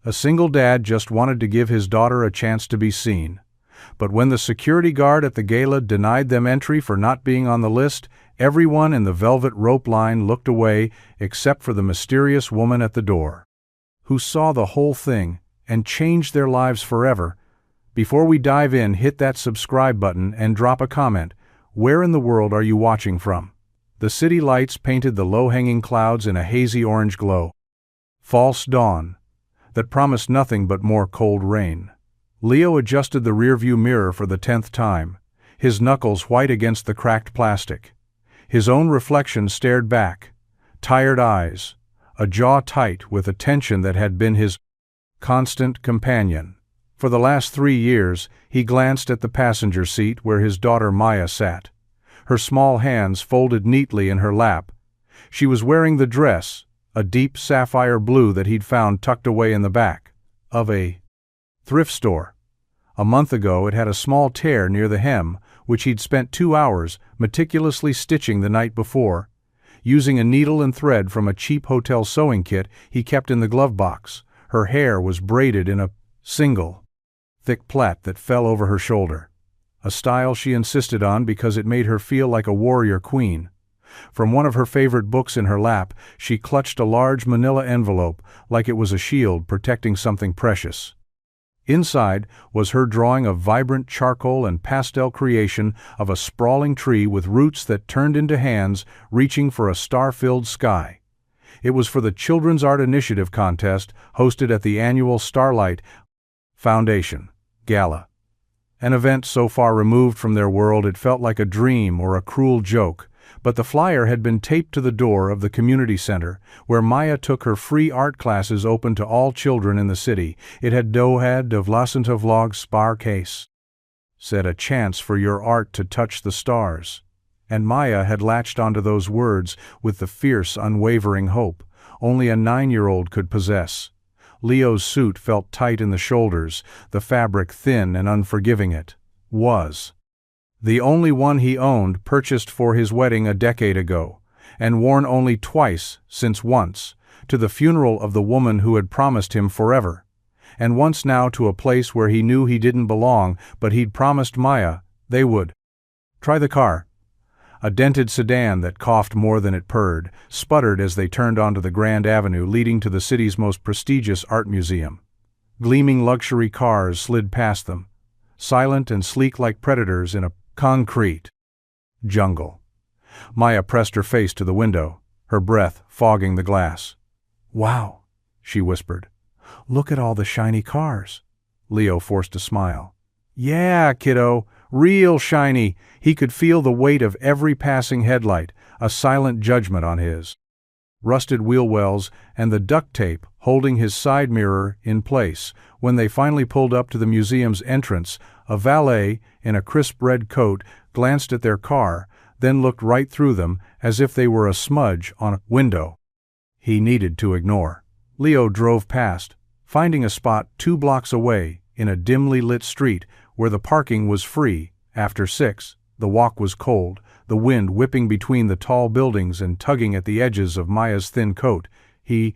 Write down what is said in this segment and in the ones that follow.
A single dad just wanted to give his daughter a chance to be seen. But when the security guard at the gala denied them entry for not being on the list, everyone in the velvet rope line looked away except for the mysterious woman at the door, who saw the whole thing and changed their lives forever. Before we dive in, hit that subscribe button and drop a comment. Where in the world are you watching from? The city lights painted the low-hanging clouds in a hazy orange glow. False dawn that promised nothing but more cold rain. Leo adjusted the rearview mirror for the 10th time, his knuckles white against the cracked plastic. His own reflection stared back, tired eyes, a jaw tight with a tension that had been his constant companion. For the last 3 years, he glanced at the passenger seat where his daughter Maya sat, her small hands folded neatly in her lap. She was wearing the dress, a deep sapphire blue that he'd found tucked away in the back of a thrift store. A month ago it had a small tear near the hem, which he'd spent 2 hours meticulously stitching the night before, using a needle and thread from a cheap hotel sewing kit he kept in the glove box. Her hair was braided in a single, thick plait that fell over her shoulder, a style she insisted on because it made her feel like a warrior queen. From one of her favorite books in her lap, she clutched a large manila envelope like it was a shield protecting something precious. Inside was her drawing of vibrant charcoal and pastel creation of a sprawling tree with roots that turned into hands reaching for a star-filled sky. It was for the Children's Art Initiative contest hosted at the annual Starlight Foundation Gala. An event so far removed from their world it felt like a dream or a cruel joke. But the flyer had been taped to the door of the community center, where Maya took her free art classes open to all children in the city. It had Dohad of Lasanta Vlog Spar Case said a chance for your art to touch the stars. And Maya had latched onto those words with the fierce, unwavering hope only a 9-year-old could possess. Leo's suit felt tight in the shoulders, the fabric thin and unforgiving. It was the only one he owned, purchased for his wedding a decade ago, and worn only twice since once, to the funeral of the woman who had promised him forever, and once now to a place where he knew he didn't belong, but he'd promised Maya they would. Try the car. A dented sedan that coughed more than it purred, sputtered as they turned onto the Grand Avenue leading to the city's most prestigious art museum. Gleaming luxury cars slid past them, silent and sleek like predators in a concrete jungle. Maya pressed her face to the window, her breath fogging the glass. "Wow," she whispered. "Look at all the shiny cars." Leo forced a smile. "Yeah, kiddo, real shiny." He could feel the weight of every passing headlight, a silent judgment on his rusted wheel wells and the duct tape holding his side mirror in place. When they finally pulled up to the museum's entrance, a valet in a crisp red coat glanced at their car, then looked right through them as if they were a smudge on a window he needed to ignore. Leo drove past, finding a spot 2 blocks away in a dimly lit street where the parking was free. After 6, the walk was cold, the wind whipping between the tall buildings and tugging at the edges of Maya's thin coat. He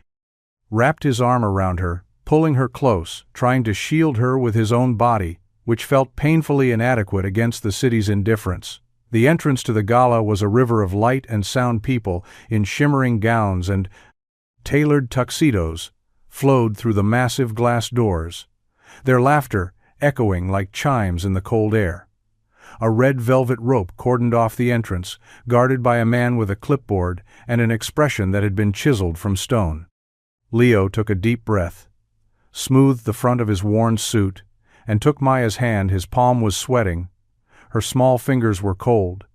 wrapped his arm around her, pulling her close, trying to shield her with his own body, which felt painfully inadequate against the city's indifference. The entrance to the gala was a river of light and sound. People in shimmering gowns and tailored tuxedos flowed through the massive glass doors, their laughter echoing like chimes in the cold air. A red velvet rope cordoned off the entrance, guarded by a man with a clipboard and an expression that had been chiseled from stone. Leo took a deep breath, smoothed the front of his worn suit, and took Maya's hand. His palm was sweating. Her small fingers were cold.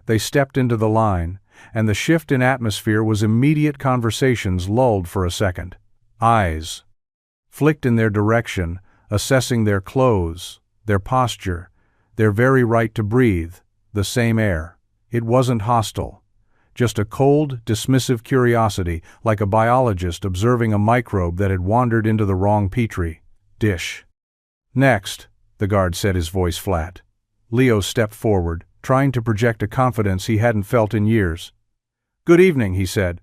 They stepped into the line, and the shift in atmosphere was immediate. Conversations lulled for a second. Eyes flicked in their direction, assessing their clothes, their posture, their very right to breathe the same air. It wasn't hostile, just a cold, dismissive curiosity, like a biologist observing a microbe that had wandered into the wrong petri dish. "Next," the guard said, his voice flat. Leo stepped forward, trying to project a confidence he hadn't felt in years. "Good evening," he said.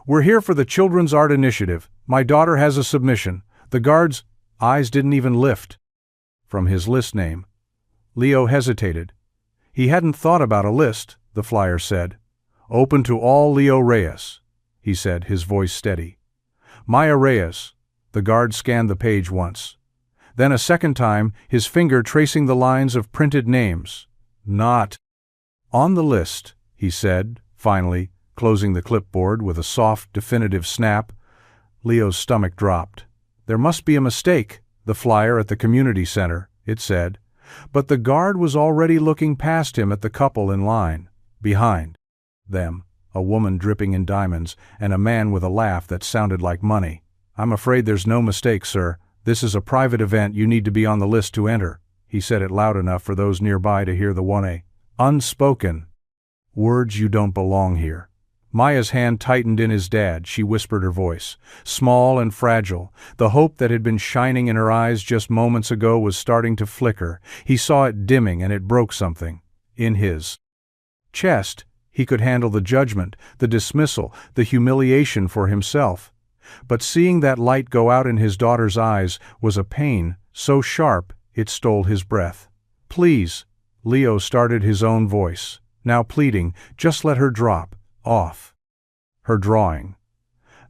"We're here for the Children's Art Initiative. My daughter has a submission. The guard's eyes didn't even lift from his list name. Leo hesitated. He hadn't thought about a list, the flyer said. Open to all Leo Reyes, he said, his voice steady. Maya Reyes. The guard scanned the page once. Then a second time, his finger tracing the lines of printed names. Not on the list, he said, finally, closing the clipboard with a soft, definitive snap. Leo's stomach dropped. There must be a mistake, the flyer at the community center, it said. But the guard was already looking past him at the couple in line. Behind them, a woman dripping in diamonds, and a man with a laugh that sounded like money. I'm afraid there's no mistake, sir. This is a private event. You need to be on the list to enter. He said it loud enough for those nearby to hear the one unspoken words. You don't belong here. Maya's hand tightened in his dad. She whispered her voice. Small and fragile, the hope that had been shining in her eyes just moments ago was starting to flicker. He saw it dimming, and it broke something in his chest. He could handle the judgment, the dismissal, the humiliation for himself. But seeing that light go out in his daughter's eyes was a pain so sharp it stole his breath. Please, Leo started his own voice, now pleading, just let her drop off her drawing.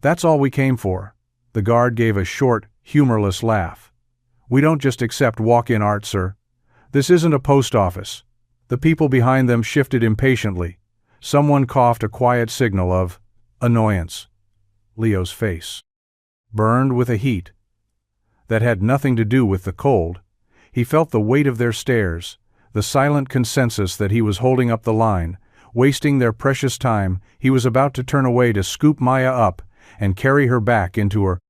That's all we came for. The guard gave a short, humorless laugh. We don't just accept walk-in art, sir. This isn't a post office. The people behind them shifted impatiently. Someone coughed a quiet signal of annoyance. Leo's face burned with a heat that had nothing to do with the cold. He felt the weight of their stares, the silent consensus that he was holding up the line, wasting their precious time. He was about to turn away to scoop Maya up and carry her back into her.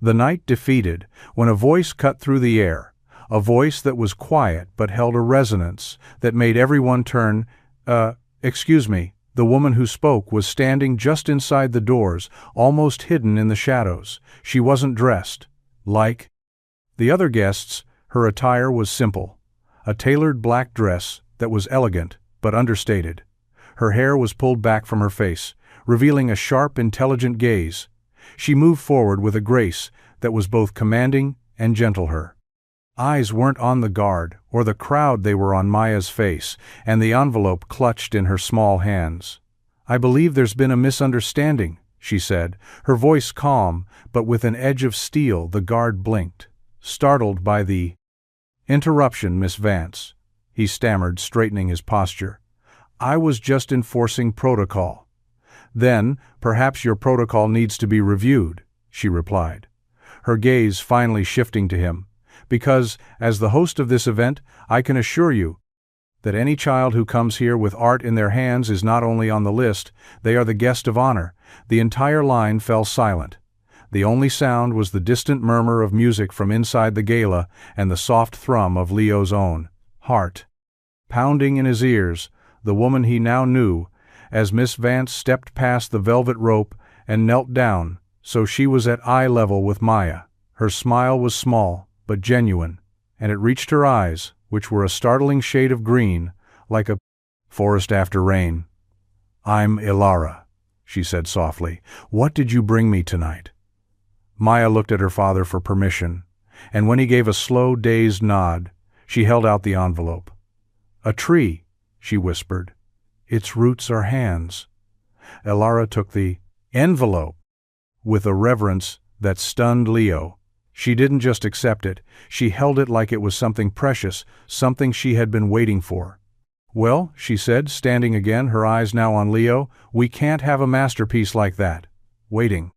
The night defeated, when a voice cut through the air, a voice that was quiet but held a resonance that made everyone turn. Excuse me. The woman who spoke was standing just inside the doors, almost hidden in the shadows. She wasn't dressed like the other guests. Her attire was simple. A tailored black dress that was elegant but understated. Her hair was pulled back from her face, revealing a sharp, intelligent gaze. She moved forward with a grace that was both commanding and gentle. Her eyes weren't on the guard or the crowd, they were on Maya's face, and the envelope clutched in her small hands. I believe there's been a misunderstanding, she said, her voice calm, but with an edge of steel. The guard blinked, startled by the interruption. Miss Vance, he stammered, straightening his posture. I was just enforcing protocol. Then, perhaps your protocol needs to be reviewed, she replied, her gaze finally shifting to him. Because, as the host of this event, I can assure you that any child who comes here with art in their hands is not only on the list, they are the guest of honor. The entire line fell silent. The only sound was the distant murmur of music from inside the gala and the soft thrum of Leo's own heart pounding in his ears. The woman he now knew, as Miss Vance stepped past the velvet rope and knelt down, so she was at eye level with Maya. Her smile was small, but genuine, and it reached her eyes, which were a startling shade of green, like a forest after rain. I'm Ilara, she said softly. What did you bring me tonight? Maya looked at her father for permission, and when he gave a slow, dazed nod, she held out the envelope. A tree, she whispered. Its roots are hands. Ilara took the envelope with a reverence that stunned Leo. She didn't just accept it, she held it like it was something precious, something she had been waiting for. Well, she said, standing again, her eyes now on Leo, we can't have a masterpiece like that. Waiting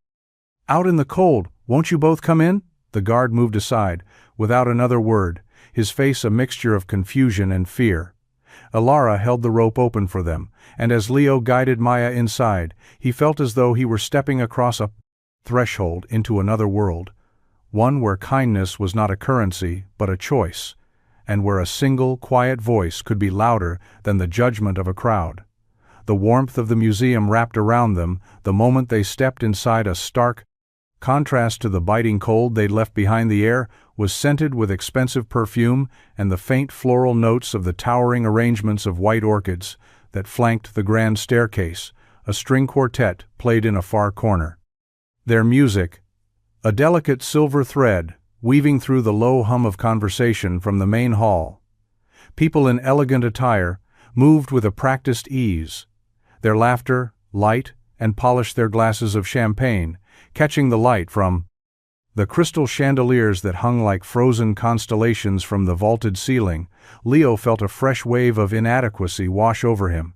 out in the cold. Won't you both come in? The guard moved aside, without another word, his face a mixture of confusion and fear. Ilara held the rope open for them, and as Leo guided Maya inside, he felt as though he were stepping across a threshold into another world, one where kindness was not a currency but a choice, and where a single, quiet voice could be louder than the judgment of a crowd. The warmth of the museum wrapped around them the moment they stepped inside. A stark contrast to the biting cold they'd left behind. The air was scented with expensive perfume and the faint floral notes of the towering arrangements of white orchids that flanked the grand staircase. A string quartet played in a far corner. Their music, a delicate silver thread weaving through the low hum of conversation from the main hall. People in elegant attire moved with a practiced ease. Their laughter, light, and polished their glasses of champagne, catching the light from the crystal chandeliers that hung like frozen constellations from the vaulted ceiling. Leo felt a fresh wave of inadequacy wash over him.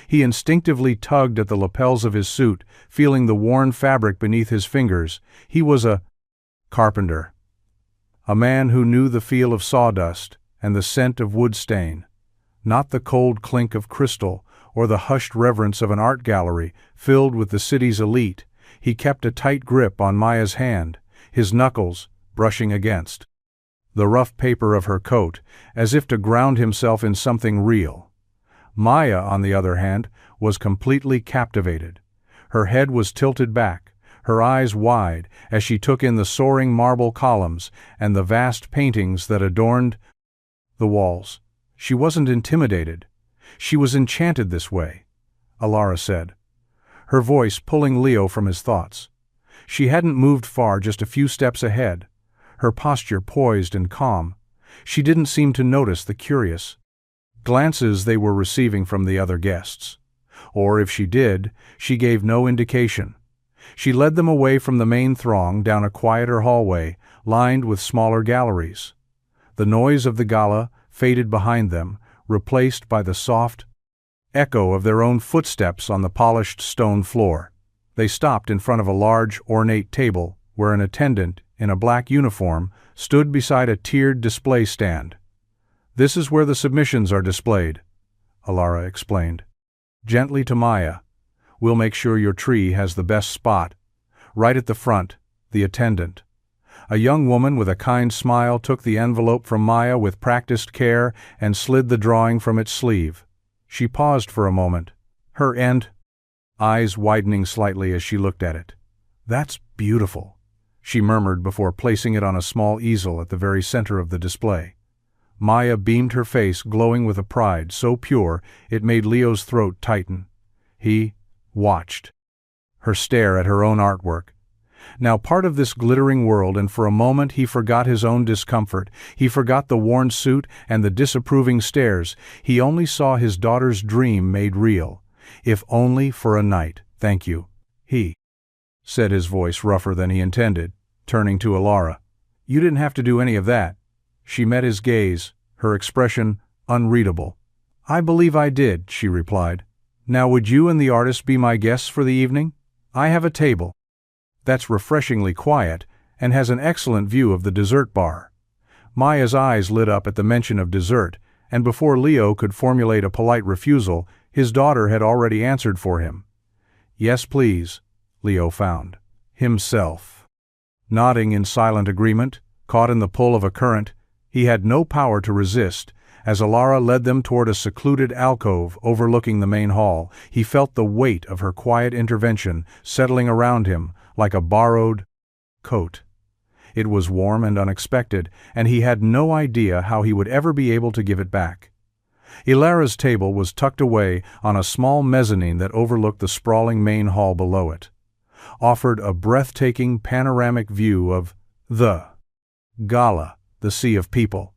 He instinctively tugged at the lapels of his suit, feeling the worn fabric beneath his fingers. He was a carpenter. A man who knew the feel of sawdust and the scent of wood stain. Not the cold clink of crystal or the hushed reverence of an art gallery filled with the city's elite. He kept a tight grip on Maya's hand, his knuckles brushing against the rough paper of her coat, as if to ground himself in something real. Maya, on the other hand, was completely captivated. Her head was tilted back, her eyes wide, as she took in the soaring marble columns and the vast paintings that adorned the walls. She wasn't intimidated. She was enchanted this way, Alara said, her voice pulling Leo from his thoughts. She hadn't moved far, just a few steps ahead, her posture poised and calm. She didn't seem to notice the curious glances they were receiving from the other guests. Or if she did, she gave no indication. She led them away from the main throng down a quieter hallway, lined with smaller galleries. The noise of the gala faded behind them, replaced by the soft echo of their own footsteps on the polished stone floor. They stopped in front of a large, ornate table where an attendant, in a black uniform, stood beside a tiered display stand. "This is where the submissions are displayed," Alara explained. Gently to Maya, "We'll make sure your tree has the best spot." Right at the front, the attendant. A young woman with a kind smile took the envelope from Maya with practiced care and slid the drawing from its sleeve. She paused for a moment, her eyes widening slightly as she looked at it. "That's beautiful," she murmured before placing it on a small easel at the very center of the display. Maya beamed, her face glowing with a pride so pure it made Leo's throat tighten. He watched her stare at her own artwork. Now part of this glittering world, and for a moment he forgot his own discomfort. He forgot the worn suit and the disapproving stares. He only saw his daughter's dream made real. If only for a night. "Thank you," he said, his voice rougher than he intended, turning to Alara. "You didn't have to do any of that." She met his gaze, her expression unreadable. "I believe I did," she replied. "Now would you and the artist be my guests for the evening? I have a table that's refreshingly quiet and has an excellent view of the dessert bar." Maya's eyes lit up at the mention of dessert, and before Leo could formulate a polite refusal, his daughter had already answered for him. "Yes, please," Leo found himself nodding in silent agreement. Caught in the pull of a current, he had no power to resist. As Alara led them toward a secluded alcove overlooking the main hall, he felt the weight of her quiet intervention settling around him like a borrowed coat. It was warm and unexpected, and he had no idea how he would ever be able to give it back. Ilara's table was tucked away on a small mezzanine that overlooked the sprawling main hall below it, offered a breathtaking panoramic view of the Gala, the sea of people.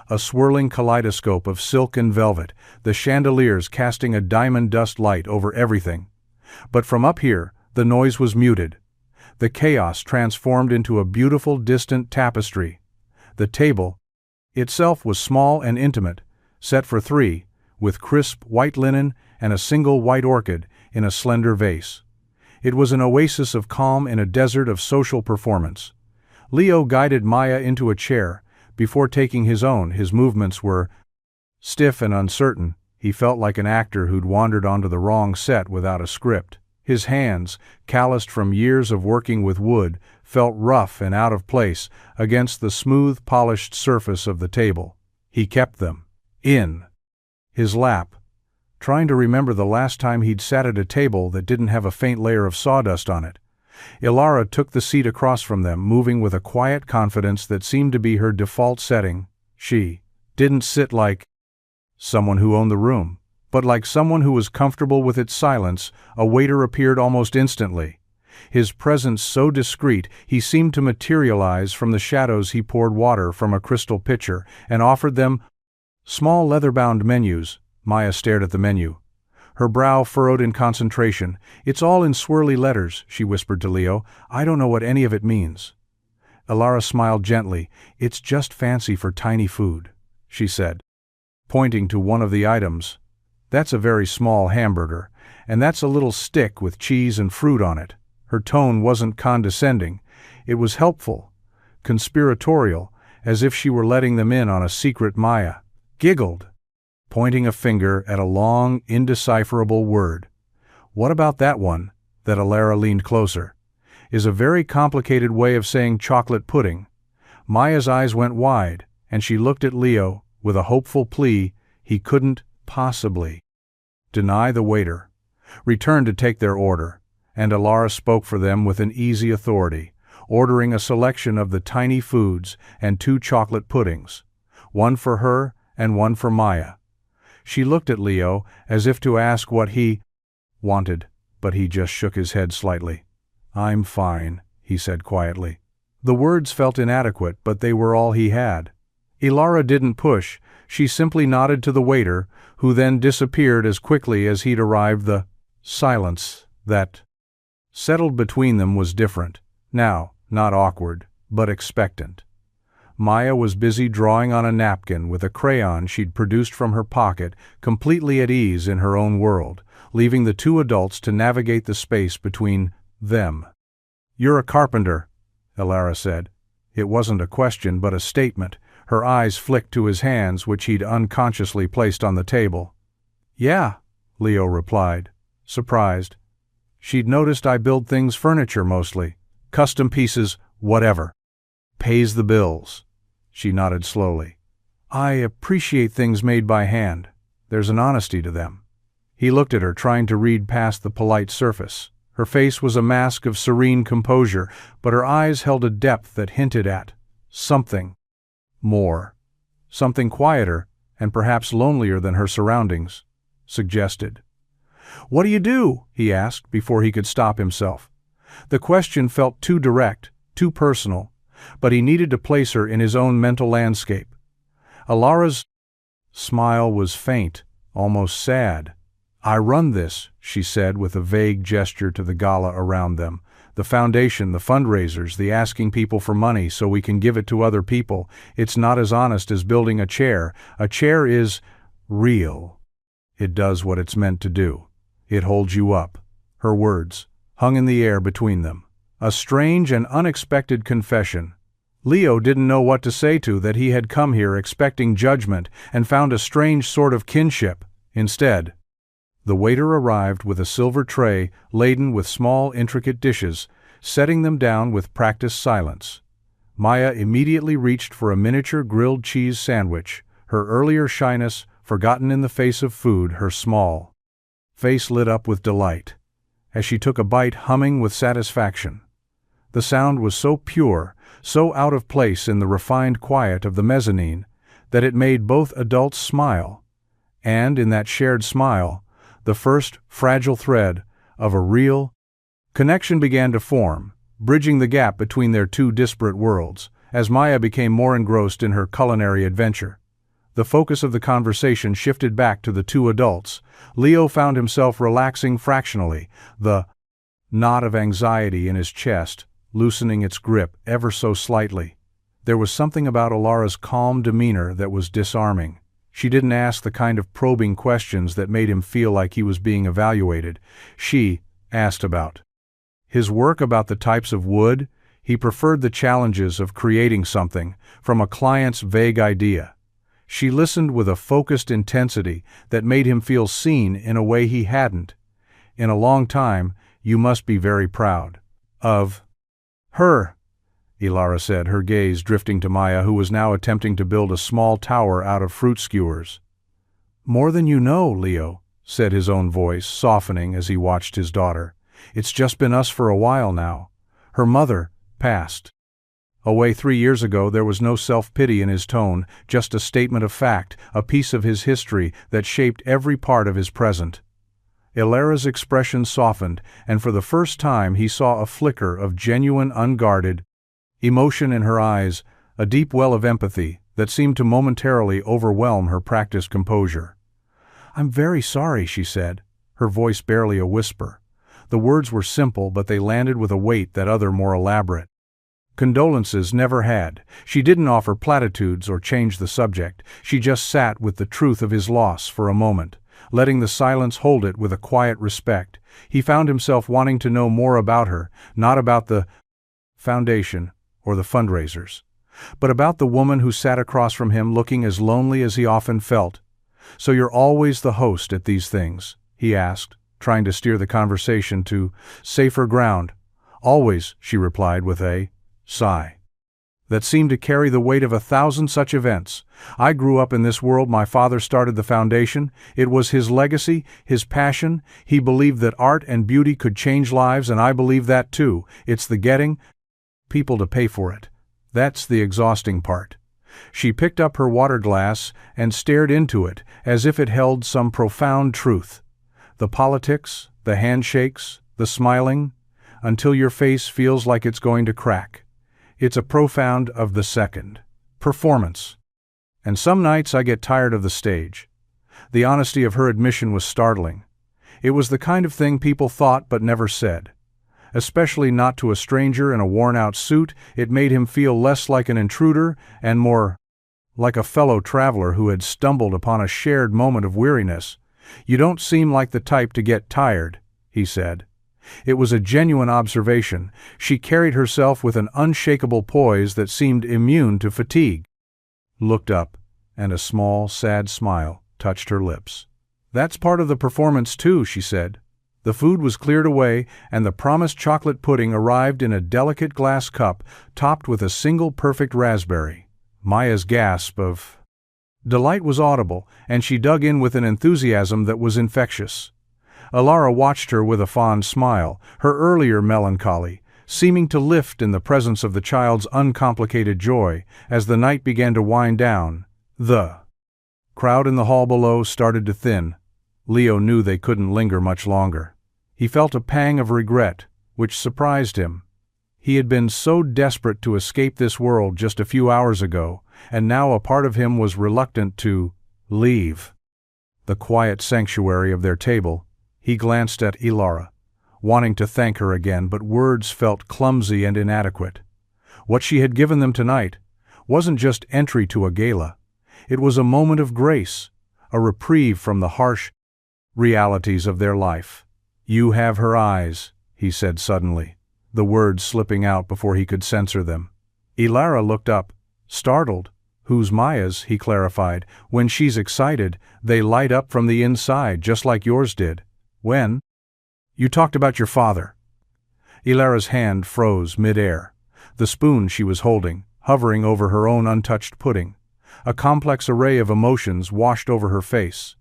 A swirling kaleidoscope of silk and velvet, the chandeliers casting a diamond dust light over everything. But from up here, the noise was muted. The chaos transformed into a beautiful, distant tapestry. The table itself was small and intimate, set for three, with crisp white linen and a single white orchid in a slender vase. It was an oasis of calm in a desert of social performance. Leo guided Maya into a chair. Before taking his own, his movements were stiff and uncertain. He felt like an actor who'd wandered onto the wrong set without a script. His hands, calloused from years of working with wood, felt rough and out of place against the smooth, polished surface of the table. He kept them in his lap, trying to remember the last time he'd sat at a table that didn't have a faint layer of sawdust on it. Ilara took the seat across from them, moving with a quiet confidence that seemed to be her default setting. She didn't sit like someone who owned the room, but like someone who was comfortable with its silence. A waiter appeared almost instantly. His presence so discreet he seemed to materialize from the shadows. He poured water from a crystal pitcher and offered them small leather-bound menus. Maya stared at the menu, her brow furrowed in concentration. "It's all in swirly letters," she whispered to Leo. "I don't know what any of it means." Elara smiled gently. "It's just fancy for tiny food," she said, pointing to one of the items. "That's a very small hamburger, and that's a little stick with cheese and fruit on it." Her tone wasn't condescending. It was helpful, conspiratorial, as if she were letting them in on a secret. Maya giggled, pointing a finger at a long, indecipherable word. "What about that one?" That Elara leaned closer. "Is a very complicated way of saying chocolate pudding." Maya's eyes went wide, and she looked at Leo with a hopeful plea. He couldn't possibly deny the waiter, return to take their order, and Elara spoke for them with an easy authority, ordering a selection of the tiny foods and 2 chocolate puddings, one for her and one for Maya. She looked at Leo as if to ask what he wanted, but he just shook his head slightly. "I'm fine," he said quietly. The words felt inadequate, but they were all he had. Elara didn't push. She simply nodded to the waiter, who then disappeared as quickly as he'd arrived. The silence that settled between them was different. Now, not awkward, but expectant. Maya was busy drawing on a napkin with a crayon she'd produced from her pocket, completely at ease in her own world, leaving the 2 adults to navigate the space between them. "You're a carpenter," Elara said. It wasn't a question, but a statement. Her eyes flicked to his hands, which he'd unconsciously placed on the table. "Yeah," Leo replied, surprised. She'd noticed I build things furniture mostly. Custom pieces, whatever. Pays the bills. She nodded slowly. "I appreciate things made by hand. There's an honesty to them." He looked at her, trying to read past the polite surface. Her face was a mask of serene composure, but her eyes held a depth that hinted at something more. Something quieter, and perhaps lonelier than her surroundings, suggested. "What do you do?" he asked before he could stop himself. The question felt too direct, too personal, but he needed to place her in his own mental landscape. Alara's smile was faint, almost sad. "I run this," she said with a vague gesture to the Gala around them. "The foundation, the fundraisers, the asking people for money so we can give it to other people. It's not as honest as building a chair. A chair is real. It does what it's meant to do. It holds you up." Her words hung in the air between them. A strange and unexpected confession. Leo didn't know what to say to that. He had come here expecting judgment and found a strange sort of kinship instead. The waiter arrived with a silver tray laden with small, intricate dishes, setting them down with practiced silence. Maya immediately reached for a miniature grilled cheese sandwich, her earlier shyness forgotten in the face of food. Her small face lit up with delight as she took a bite, humming with satisfaction. The sound was so pure, so out of place in the refined quiet of the mezzanine, that it made both adults smile, and in that shared smile, the first fragile thread of a real connection began to form, bridging the gap between their 2 disparate worlds. As Maya became more engrossed in her culinary adventure, the focus of the conversation shifted back to the 2 adults. Leo found himself relaxing fractionally, the knot of anxiety in his chest loosening its grip ever so slightly. There was something about Alara's calm demeanor that was disarming. She didn't ask the kind of probing questions that made him feel like he was being evaluated. She asked about his work, about the types of wood. He preferred the challenges of creating something from a client's vague idea. She listened with a focused intensity that made him feel seen in a way he hadn't in a long time. "You must be very proud of her," Elara said, her gaze drifting to Maya, who was now attempting to build a small tower out of fruit skewers. "More than you know," Leo said, his own voice softening as he watched his daughter. "It's just been us for a while now. Her mother passed away 3 years ago." There was no self-pity in his tone, just a statement of fact, a piece of his history that shaped every part of his present. Ilara's expression softened, and for the first time he saw a flicker of genuine, unguarded emotion in her eyes, a deep well of empathy that seemed to momentarily overwhelm her practiced composure. "I'm very sorry," she said, her voice barely a whisper. The words were simple, but they landed with a weight that other more elaborate condolences never had. She didn't offer platitudes or change the subject. She just sat with the truth of his loss for a moment, letting the silence hold it with a quiet respect. He found himself wanting to know more about her, not about the foundation or the fundraisers, but about the woman who sat across from him looking as lonely as he often felt. "So you're always the host at these things?" he asked, trying to steer the conversation to safer ground. "Always," she replied with a sigh that seemed to carry the weight of 1,000 such events. "I grew up in this world. My father started the foundation. It was his legacy, his passion. He believed that art and beauty could change lives, and I believe that too. It's the getting people to pay for it. That's the exhausting part." She picked up her water glass and stared into it as if it held some profound truth. "The politics, the handshakes, the smiling, until your face feels like it's going to crack. It's a profound of the second. Performance. And some nights I get tired of the stage." The honesty of her admission was startling. It was the kind of thing people thought but never said. Especially not to a stranger in a worn-out suit. It made him feel less like an intruder and more like a fellow traveler who had stumbled upon a shared moment of weariness. "You don't seem like the type to get tired," he said. It was a genuine observation. She carried herself with an unshakable poise that seemed immune to fatigue. Looked up, and a small, sad smile touched her lips. "That's part of the performance too," she said. The food was cleared away, and the promised chocolate pudding arrived in a delicate glass cup, topped with a single perfect raspberry. Maya's gasp of delight was audible, and she dug in with an enthusiasm that was infectious. Ilara watched her with a fond smile, her earlier melancholy seeming to lift in the presence of the child's uncomplicated joy. As the night began to wind down, the crowd in the hall below started to thin. Leo knew they couldn't linger much longer. He felt a pang of regret, which surprised him. He had been so desperate to escape this world just a few hours ago, and now a part of him was reluctant to leave the quiet sanctuary of their table. He glanced at Ilara, wanting to thank her again, but words felt clumsy and inadequate. What she had given them tonight wasn't just entry to a gala. It was a moment of grace, a reprieve from the harsh realities of their life. "You have her eyes," he said suddenly, the words slipping out before he could censor them. Ilara looked up, startled. "Who's Maya's?" he clarified. "When she's excited, they light up from the inside, just like yours did." "When you talked about your father." Ilara's hand froze mid-air, the spoon she was holding hovering over her own untouched pudding. A complex array of emotions washed over her face.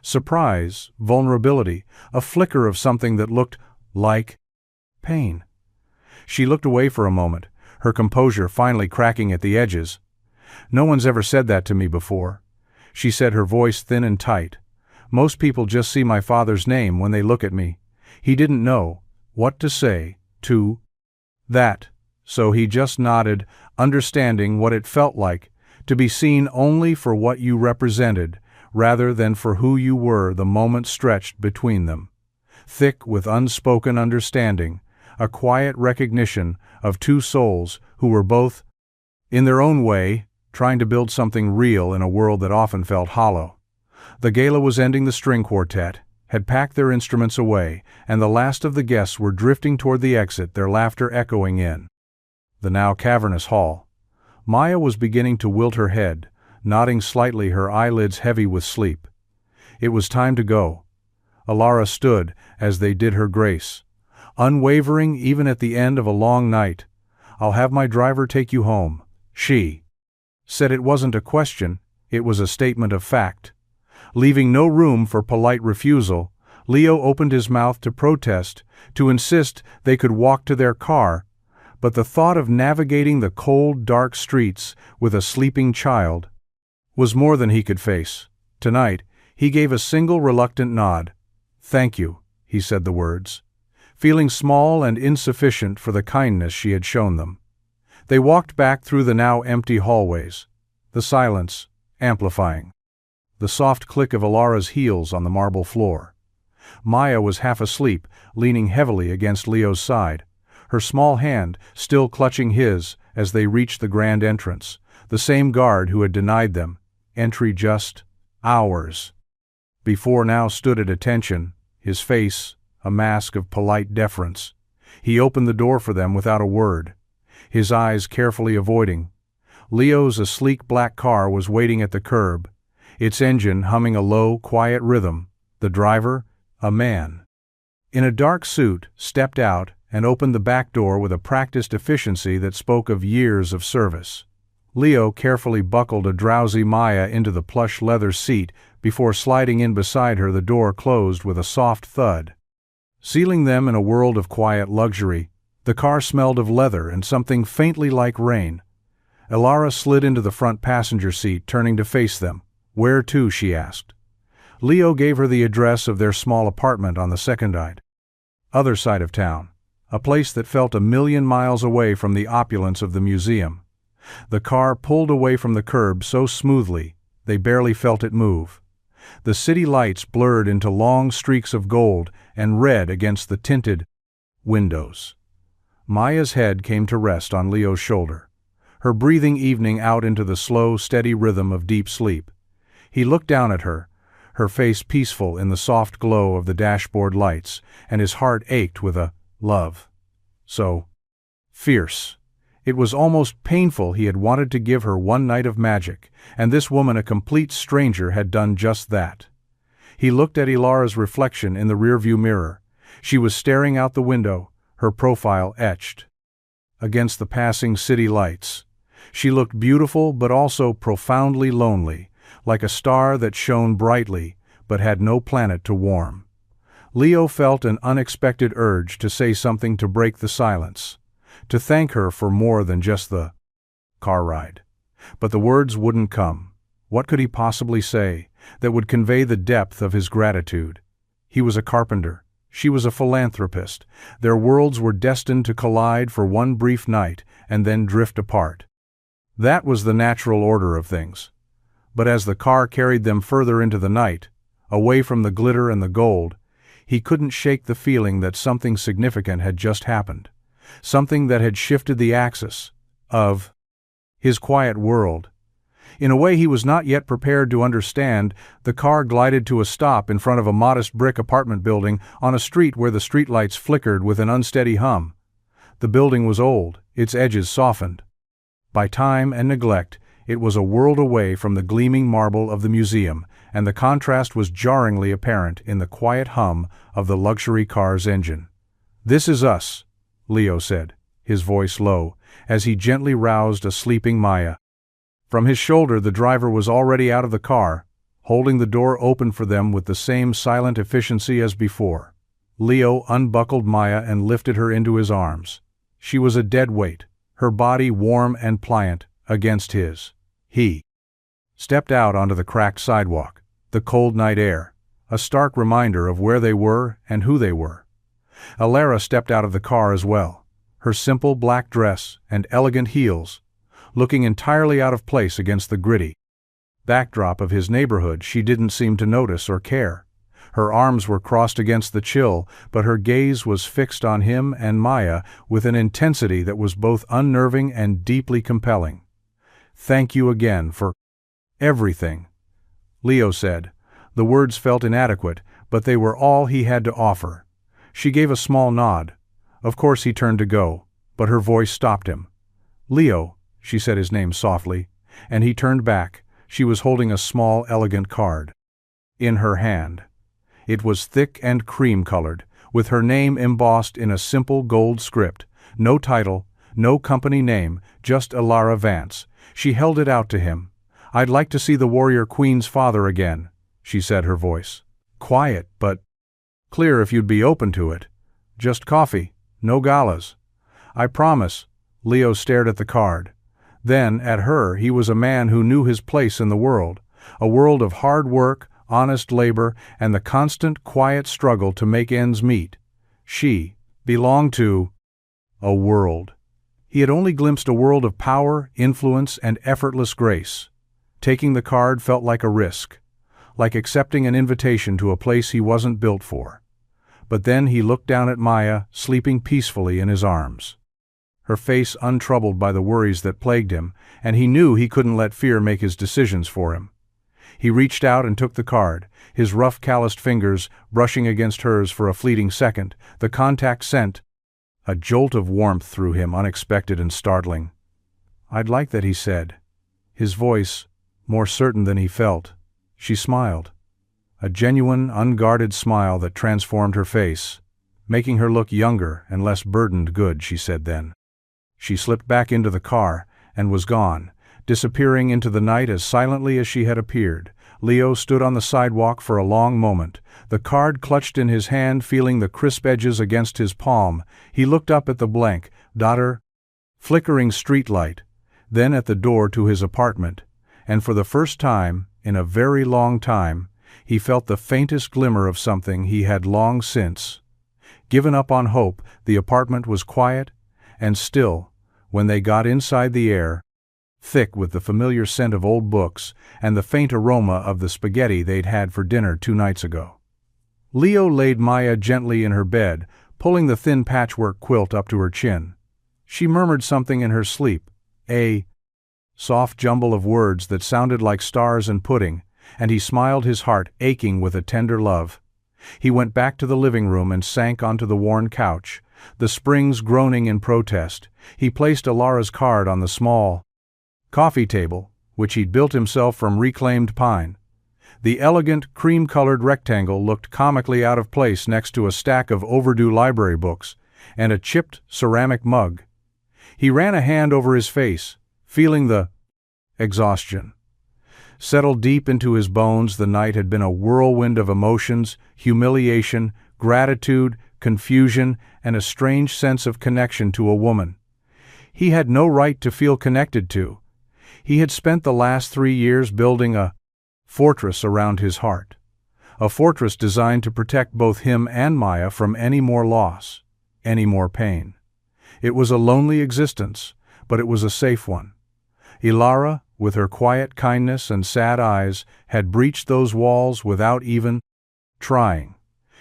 Surprise, vulnerability, a flicker of something that looked like pain. She looked away for a moment, her composure finally cracking at the edges. "No one's ever said that to me before," she said, her voice thin and tight. "Most people just see my father's name when they look at me. He didn't know what to say to that, so he just nodded, understanding what it felt like to be seen only for what you represented, rather than for who you were." The moment stretched between them, thick with unspoken understanding, a quiet recognition of two souls who were both, in their own way, trying to build something real in a world that often felt hollow. The gala was ending. The string quartet had packed their instruments away, and the last of the guests were drifting toward the exit, their laughter echoing in the now cavernous hall. Maya was beginning to wilt her head, nodding slightly, her eyelids heavy with sleep. It was time to go. Ilara stood as they did her grace, unwavering even at the end of a long night. "I'll have my driver take you home," she said. It wasn't a question, it was a statement of fact. Leaving no room for polite refusal, Leo opened his mouth to protest, to insist they could walk to their car, but the thought of navigating the cold, dark streets with a sleeping child was more than he could face. Tonight, he gave a single reluctant nod. "Thank you," he said the words, feeling small and insufficient for the kindness she had shown them. They walked back through the now empty hallways, the silence amplifying. The soft click of Ilara's heels on the marble floor. Maya was half asleep, leaning heavily against Leo's side, her small hand still clutching his as they reached the grand entrance, the same guard who had denied them entry just hours before now stood at attention, his face a mask of polite deference. He opened the door for them without a word, his eyes carefully avoiding. Leo's a sleek black car was waiting at the curb, its engine humming a low, quiet rhythm. The driver, a man in a dark suit, stepped out and opened the back door with a practiced efficiency that spoke of years of service. Leo carefully buckled a drowsy Maya into the plush leather seat before sliding in beside her. The door closed with a soft thud, sealing them in a world of quiet luxury. The car smelled of leather and something faintly like rain. Ilara slid into the front passenger seat, turning to face them. "Where to?" she asked. Leo gave her the address of their small apartment on the other side of town, a place that felt 1,000,000 miles away from the opulence of the museum. The car pulled away from the curb so smoothly, they barely felt it move. The city lights blurred into long streaks of gold and red against the tinted windows. Maya's head came to rest on Leo's shoulder, her breathing evening out into the slow, steady rhythm of deep sleep. He looked down at her, her face peaceful in the soft glow of the dashboard lights, and his heart ached with a love so fierce. It was almost painful. He had wanted to give her one night of magic, and this woman, a complete stranger, had done just that. He looked at Ilara's reflection in the rearview mirror. She was staring out the window, her profile etched against the passing city lights. She looked beautiful but also profoundly lonely, like a star that shone brightly but had no planet to warm. Leo felt an unexpected urge to say something to break the silence, to thank her for more than just the car ride. But the words wouldn't come. What could he possibly say that would convey the depth of his gratitude? He was a carpenter. She was a philanthropist. Their worlds were destined to collide for one brief night and then drift apart. That was the natural order of things. But as the car carried them further into the night, away from the glitter and the gold, he couldn't shake the feeling that something significant had just happened. Something that had shifted the axis of his quiet world. In a way he was not yet prepared to understand, the car glided to a stop in front of a modest brick apartment building on a street where the streetlights flickered with an unsteady hum. The building was old, its edges softened by time and neglect. It was a world away from the gleaming marble of the museum, and the contrast was jarringly apparent in the quiet hum of the luxury car's engine. "This is us," Leo said, his voice low, as he gently roused a sleeping Maya. From his shoulder the driver was already out of the car, holding the door open for them with the same silent efficiency as before. Leo unbuckled Maya and lifted her into his arms. She was a dead weight, her body warm and pliant against his. He stepped out onto the cracked sidewalk, the cold night air, a stark reminder of where they were and who they were. Ilara stepped out of the car as well, her simple black dress and elegant heels looking entirely out of place against the gritty backdrop of his neighborhood. She didn't seem to notice or care. Her arms were crossed against the chill, but her gaze was fixed on him and Maya with an intensity that was both unnerving and deeply compelling. "Thank you again for everything," Leo said. The words felt inadequate, but they were all he had to offer. She gave a small nod. Of course he turned to go, but her voice stopped him. "Leo," she said his name softly, and he turned back. She was holding a small, elegant card in her hand. It was thick and cream-colored, with her name embossed in a simple gold script. No title, no company name, just Ilara Vance. She held it out to him. "I'd like to see the warrior queen's father again," she said, her voice quiet but clear. "If you'd be open to it. Just coffee, no galas." "I promise." Leo stared at the card. Then, at her. He was a man who knew his place in the world, a world of hard work, honest labor, and the constant, quiet struggle to make ends meet. She belonged to a world. He had only glimpsed a world of power, influence, and effortless grace. Taking the card felt like a risk, like accepting an invitation to a place he wasn't built for. But then he looked down at Maya, sleeping peacefully in his arms. Her face untroubled by the worries that plagued him, and he knew he couldn't let fear make his decisions for him. He reached out and took the card, his rough, calloused fingers brushing against hers for a fleeting second. The contact sent a jolt of warmth through him, unexpected and startling. "I'd like that," he said, his voice more certain than he felt. She smiled. A genuine, unguarded smile that transformed her face, making her look younger and less burdened. "Good," she said then. She slipped back into the car and was gone, disappearing into the night as silently as she had appeared. Leo stood on the sidewalk for a long moment, the card clutched in his hand, feeling the crisp edges against his palm. He looked up at the blank, flickering streetlight, then at the door to his apartment, and for the first time, in a very long time, he felt the faintest glimmer of something he had long since given up on hope. The apartment was quiet and still when they got inside, the air thick with the familiar scent of old books and the faint aroma of the spaghetti they'd had for dinner 2 nights ago. Leo laid Maya gently in her bed, pulling the thin patchwork quilt up to her chin. She murmured something in her sleep, a soft jumble of words that sounded like stars and pudding, and he smiled, his heart aching with a tender love. He went back to the living room and sank onto the worn couch, the springs groaning in protest. He placed Alara's card on the small coffee table, which he'd built himself from reclaimed pine. The elegant, cream-colored rectangle looked comically out of place next to a stack of overdue library books and a chipped ceramic mug. He ran a hand over his face, feeling the exhaustion settle deep into his bones. The night had been a whirlwind of emotions, humiliation, gratitude, confusion, and a strange sense of connection to a woman he had no right to feel connected to. He had spent the last 3 years building a fortress around his heart, a fortress designed to protect both him and Maya from any more loss, any more pain. It was a lonely existence, but it was a safe one. Alara, with her quiet kindness and sad eyes, had breached those walls without even trying.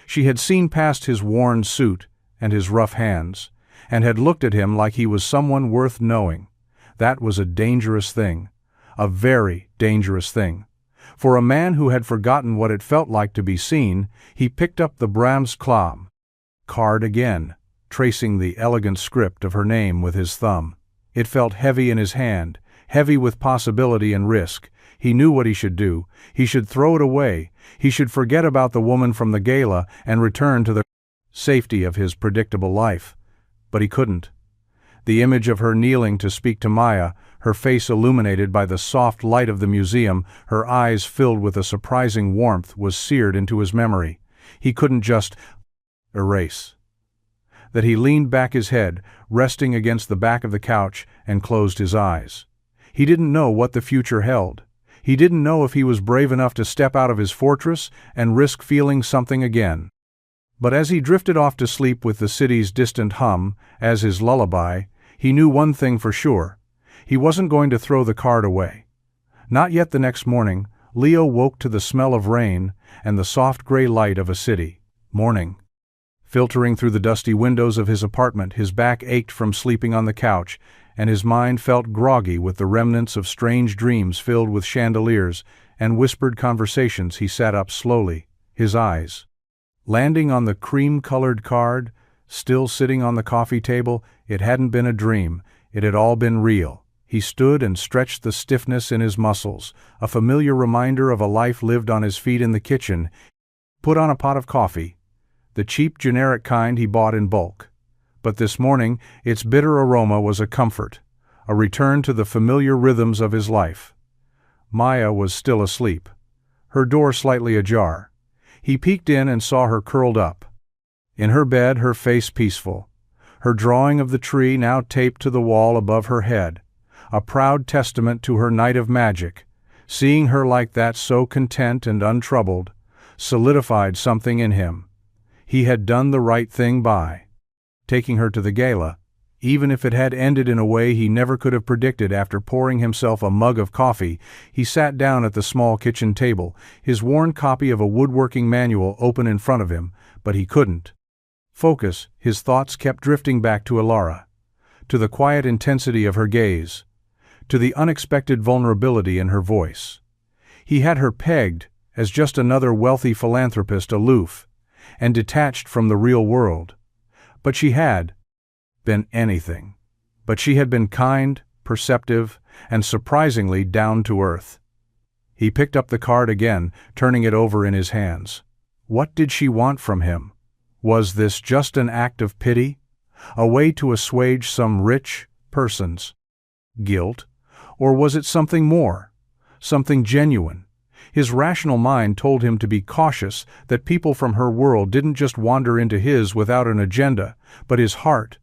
She had seen past his worn suit and his rough hands, and had looked at him like he was someone worth knowing. That was a dangerous thing, a very dangerous thing. For a man who had forgotten what it felt like to be seen, he picked up the Brahms-Klam card again, tracing the elegant script of her name with his thumb. It felt heavy in his hand, heavy with possibility and risk. He knew what he should do. He should throw it away. He should forget about the woman from the gala and return to the safety of his predictable life. But he couldn't. The image of her kneeling to speak to Maya, her face illuminated by the soft light of the museum, her eyes filled with a surprising warmth, was seared into his memory. He couldn't just erase that. He leaned back his head, resting against the back of the couch, and closed his eyes. He didn't know what the future held. He didn't know if he was brave enough to step out of his fortress and risk feeling something again. But as he drifted off to sleep with the city's distant hum as his lullaby, he knew one thing for sure. He wasn't going to throw the card away. Not yet. The next morning, Leo woke to the smell of rain and the soft gray light of a city morning. Filtering through the dusty windows of his apartment, his back ached from sleeping on the couch, and his mind felt groggy with the remnants of strange dreams filled with chandeliers and whispered conversations. He sat up slowly, his eyes landing on the cream-colored card, still sitting on the coffee table. It hadn't been a dream. It had all been real. He stood and stretched the stiffness in his muscles, a familiar reminder of a life lived on his feet in the kitchen. Put on a pot of coffee, the cheap, generic kind he bought in bulk. But this morning, its bitter aroma was a comfort, a return to the familiar rhythms of his life. Maya was still asleep, her door slightly ajar. He peeked in and saw her curled up in her bed, her face peaceful, her drawing of the tree now taped to the wall above her head, a proud testament to her night of magic, Seeing her like that, so content and untroubled, solidified something in him. He had done the right thing by taking her to the gala, even if it had ended in a way he never could have predicted. After pouring himself a mug of coffee, he sat down at the small kitchen table, his worn copy of a woodworking manual open in front of him, but he couldn't focus. His thoughts kept drifting back to Elara, to the quiet intensity of her gaze, to the unexpected vulnerability in her voice. He had her pegged as just another wealthy philanthropist, aloof and detached from the real world. But she had been anything. But she had been kind, perceptive, and surprisingly down to earth. He picked up the card again, turning it over in his hands. What did she want from him? Was this just an act of pity? A way to assuage some rich person's guilt? Or was it something more? Something genuine? His rational mind told him to be cautious, that people from her world didn't just wander into his without an agenda, but his heart,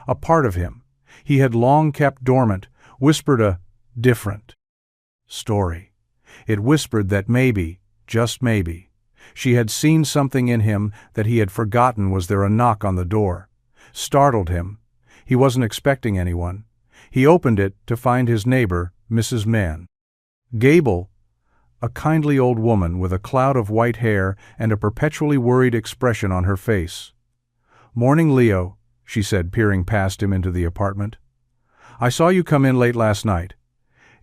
a part of him he had long kept dormant, whispered a different story. It whispered that maybe, just maybe, she had seen something in him that he had forgotten. Was there a knock on the door? Startled him. He wasn't expecting anyone. He opened it to find his neighbor, Mrs. Mann. Gable, a kindly old woman with a cloud of white hair and a perpetually worried expression on her face. "Morning, Leo," she said, peering past him into the apartment. "I saw you come in late last night.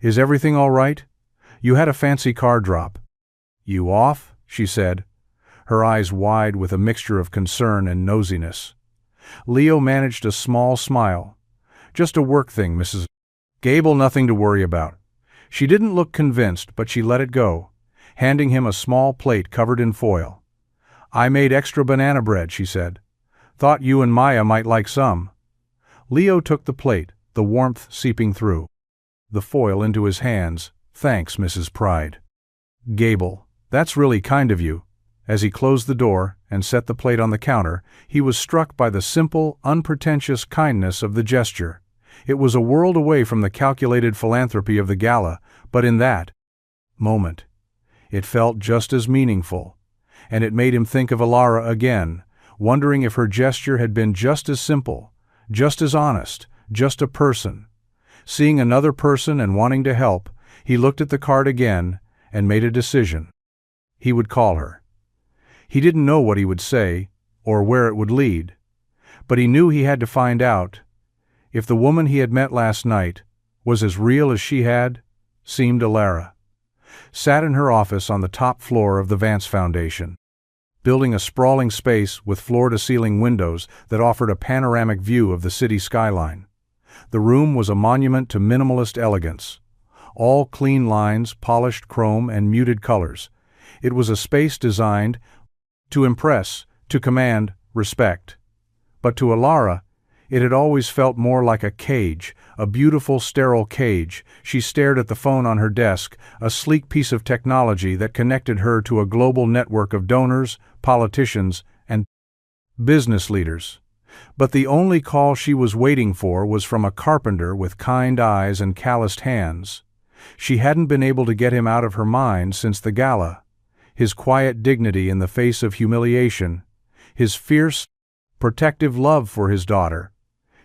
Is everything all right? You had a fancy car drop." "You off?" she said, her eyes wide with a mixture of concern and nosiness. Leo managed a small smile. "Just a work thing, Mrs. Gable, nothing to worry about." She didn't look convinced, but she let it go, handing him a small plate covered in foil. "I made extra banana bread," she said. "Thought you and Maya might like some." Leo took the plate, the warmth seeping through the foil into his hands. "Thanks, Mrs. Pride." "Gable, that's really kind of you." As he closed the door and set the plate on the counter, he was struck by the simple, unpretentious kindness of the gesture. It was a world away from the calculated philanthropy of the gala, but in that moment, it felt just as meaningful, and it made him think of Elara again, wondering if her gesture had been just as simple, just as honest, just a person. Seeing another person and wanting to help, he looked at the card again and made a decision. He would call her. He didn't know what he would say or where it would lead, but he knew he had to find out if the woman he had met last night was as real as she had seemed. Elara sat in her office on the top floor of the Vance Foundation, building a sprawling space with floor-to-ceiling windows that offered a panoramic view of the city skyline. The room was a monument to minimalist elegance, all clean lines, polished chrome, and muted colors. It was a space designed to impress, to command respect. But to Elara, it had always felt more like a cage, a beautiful, sterile cage. She stared at the phone on her desk, a sleek piece of technology that connected her to a global network of donors, politicians, and business leaders. But the only call she was waiting for was from a carpenter with kind eyes and calloused hands. She hadn't been able to get him out of her mind since the gala. His quiet dignity in the face of humiliation, his fierce, protective love for his daughter,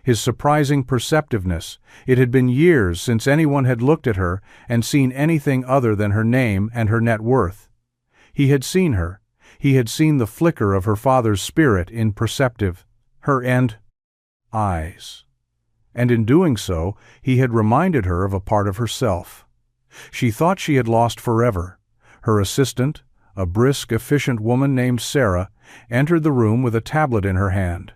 his surprising perceptiveness. It had been years since anyone had looked at her and seen anything other than her name and her net worth. He had seen her. He had seen the flicker of her father's spirit in perceptive, her eyes. And in doing so, he had reminded her of a part of herself she thought she had lost forever. Her assistant, a brisk, efficient woman named Sarah, entered the room with a tablet in her hand.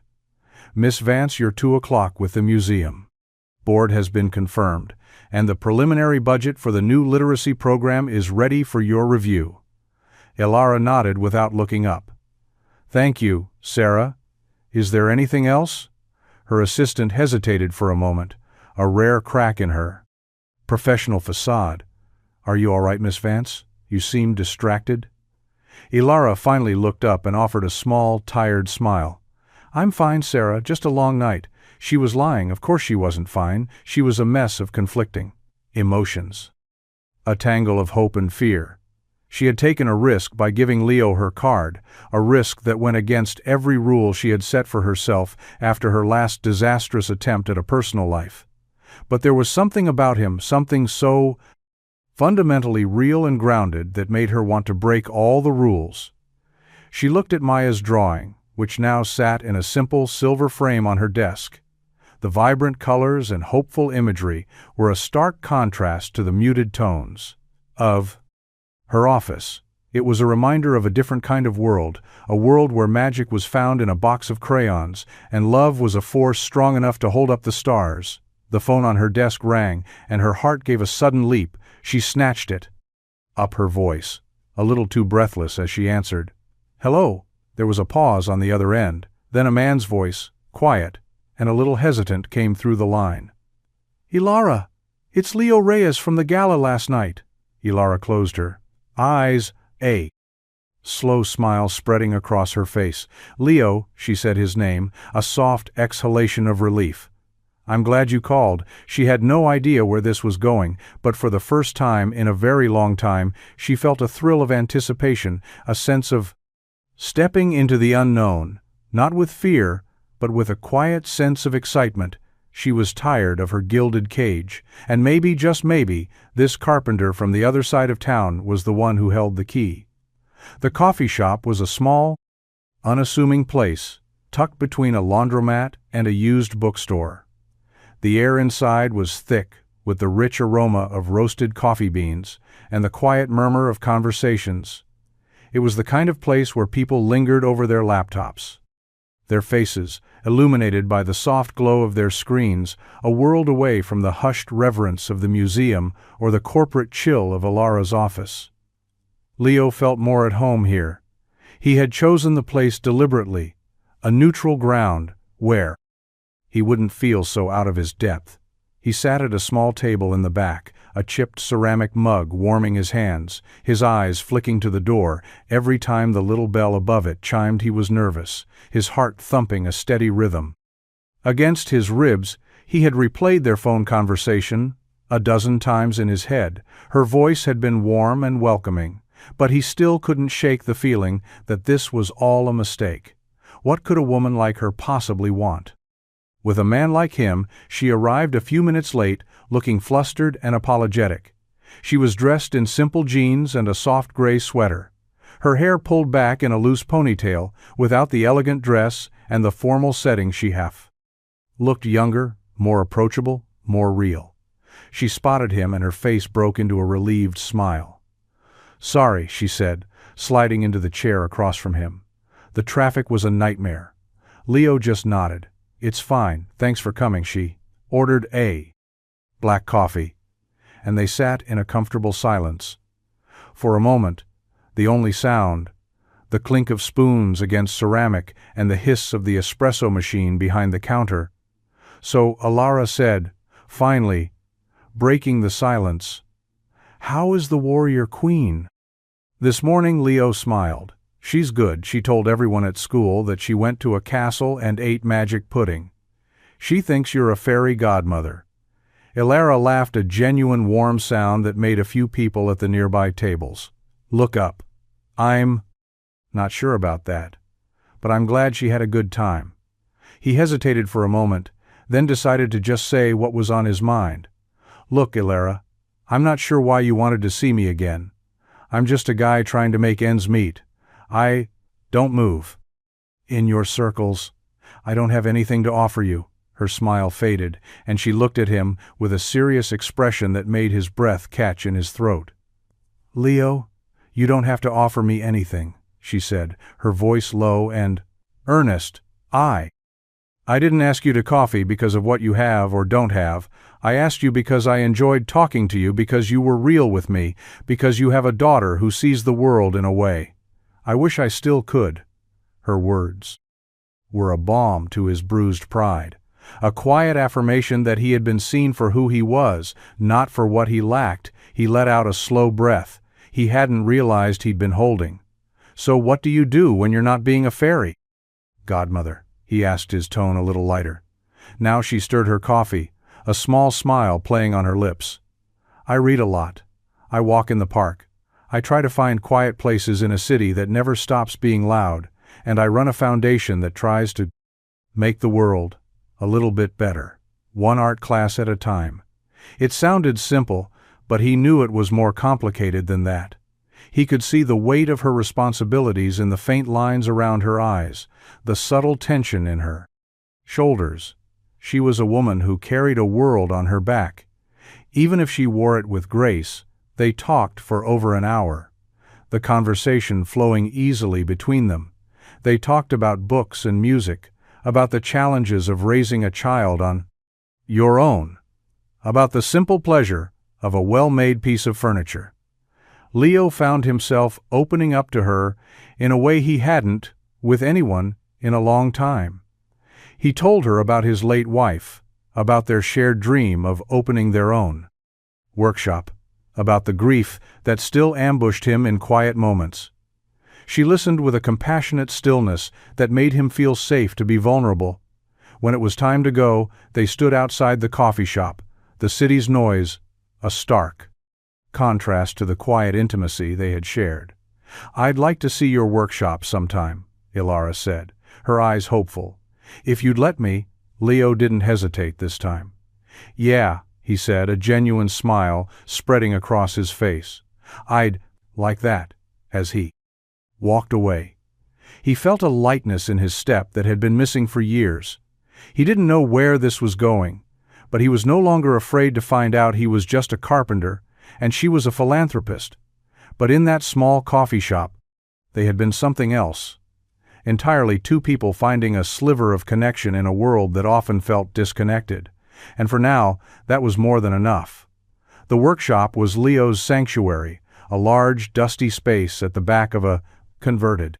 "Miss Vance, your 2 o'clock with the museum board has been confirmed, and the preliminary budget for the new literacy program is ready for your review." Elara nodded without looking up. "Thank you, Sarah. Is there anything else?" Her assistant hesitated for a moment, a rare crack in her professional facade. "Are you all right, Miss Vance? You seem distracted." Elara finally looked up and offered a small, tired smile. "I'm fine, Sarah, just a long night." She was lying. Of course she wasn't fine. She was a mess of conflicting emotions. a tangle of hope and fear. She had taken a risk by giving Leo her card, a risk that went against every rule she had set for herself after her last disastrous attempt at a personal life. But there was something about him, something so fundamentally real and grounded that made her want to break all the rules. She looked at Maya's drawing, which now sat in a simple silver frame on her desk. The vibrant colors and hopeful imagery were a stark contrast to the muted tones of her office. It was a reminder of a different kind of world, a world where magic was found in a box of crayons, and love was a force strong enough to hold up the stars. The phone on her desk rang, and her heart gave a sudden leap. She snatched it up, her voice a little too breathless as she answered. "Hello." There was a pause on the other end, then a man's voice, quiet and a little hesitant, came through the line. "Ilara, it's Leo Reyes from the Gala last night." Ilara closed her eyes, a slow smile spreading across her face. "Leo," she said his name, a soft exhalation of relief. "I'm glad you called." She had no idea where this was going, but for the first time in a very long time, she felt a thrill of anticipation, a sense of stepping into the unknown, not with fear, but with a quiet sense of excitement. She was tired of her gilded cage, and maybe, just maybe, this carpenter from the other side of town was the one who held the key. The coffee shop was a small, unassuming place, tucked between a laundromat and a used bookstore. The air inside was thick with the rich aroma of roasted coffee beans and the quiet murmur of conversations. It was the kind of place where people lingered over their laptops, their faces illuminated by the soft glow of their screens, a world away from the hushed reverence of the museum or the corporate chill of Ilara's office. Leo felt more at home here. He had chosen the place deliberately, a neutral ground where he wouldn't feel so out of his depth. He sat at a small table in the back, a chipped ceramic mug warming his hands, his eyes flicking to the door. Every time the little bell above it chimed, he was nervous, his heart thumping a steady rhythm. Against his ribs, he had replayed their phone conversation a dozen times in his head. Her voice had been warm and welcoming, but he still couldn't shake the feeling that this was all a mistake. What could a woman like her possibly want? With a man like him, she arrived a few minutes late, looking flustered and apologetic. She was dressed in simple jeans and a soft gray sweater, her hair pulled back in a loose ponytail, without the elegant dress and the formal setting. She looked younger, more approachable, more real. She spotted him and her face broke into a relieved smile. "Sorry," she said, sliding into the chair across from him. "The traffic was a nightmare." Leo just nodded. "It's fine, thanks for coming." She ordered a black coffee, and they sat in a comfortable silence. For a moment, the only sound, the clink of spoons against ceramic and the hiss of the espresso machine behind the counter. So Ilara said, finally, breaking the silence, "How is the warrior queen?" This morning Leo smiled. "She's good." She told everyone at school that she went to a castle and ate magic pudding. "She thinks you're a fairy godmother." Ilara laughed, a genuine warm sound that made a few people at the nearby tables look up. "I'm not sure about that, but I'm glad she had a good time." He hesitated for a moment, then decided to just say what was on his mind. "Look, Ilara, I'm not sure why you wanted to see me again. I'm just a guy trying to make ends meet. Don't move. In your circles, I don't have anything to offer you." Her smile faded, and she looked at him with a serious expression that made his breath catch in his throat. "Leo, you don't have to offer me anything," she said, her voice low and earnest. I didn't ask you to coffee because of what you have or don't have. I asked you because I enjoyed talking to you, because you were real with me, because you have a daughter who sees the world in a way I wish I still could." Her words were a balm to his bruised pride, a quiet affirmation that he had been seen for who he was, not for what he lacked. He let out a slow breath he hadn't realized he'd been holding. "So what do you do when you're not being a fairy godmother?" he asked, his tone a little lighter. Now she stirred her coffee, a small smile playing on her lips. "I read a lot. I walk in the park. I try to find quiet places in a city that never stops being loud, and I run a foundation that tries to make the world a little bit better, one art class at a time. It sounded simple, but he knew it was more complicated than that. He could see the weight of her responsibilities in the faint lines around her eyes, the subtle tension in her shoulders. She was a woman who carried a world on her back. Even if she wore it with grace, they talked for over an hour, the conversation flowing easily between them. They talked about books and music, about the challenges of raising a child on your own, about the simple pleasure of a well-made piece of furniture. Leo found himself opening up to her in a way he hadn't with anyone in a long time. He told her about his late wife, about their shared dream of opening their own workshop, about the grief that still ambushed him in quiet moments. She listened with a compassionate stillness that made him feel safe to be vulnerable. When it was time to go, they stood outside the coffee shop, the city's noise a stark contrast to the quiet intimacy they had shared. "I'd like to see your workshop sometime," Ilara said, her eyes hopeful. "If you'd let me." Leo didn't hesitate this time. "Yeah," he said, a genuine smile spreading across his face. "I'd like that," as he walked away. He felt a lightness in his step that had been missing for years. He didn't know where this was going, but he was no longer afraid to find out he was just a carpenter and she was a philanthropist. But in that small coffee shop, they had been something else. Entirely two people finding a sliver of connection in a world that often felt disconnected. And for now, that was more than enough. The workshop was Leo's sanctuary, a large, dusty space at the back of a converted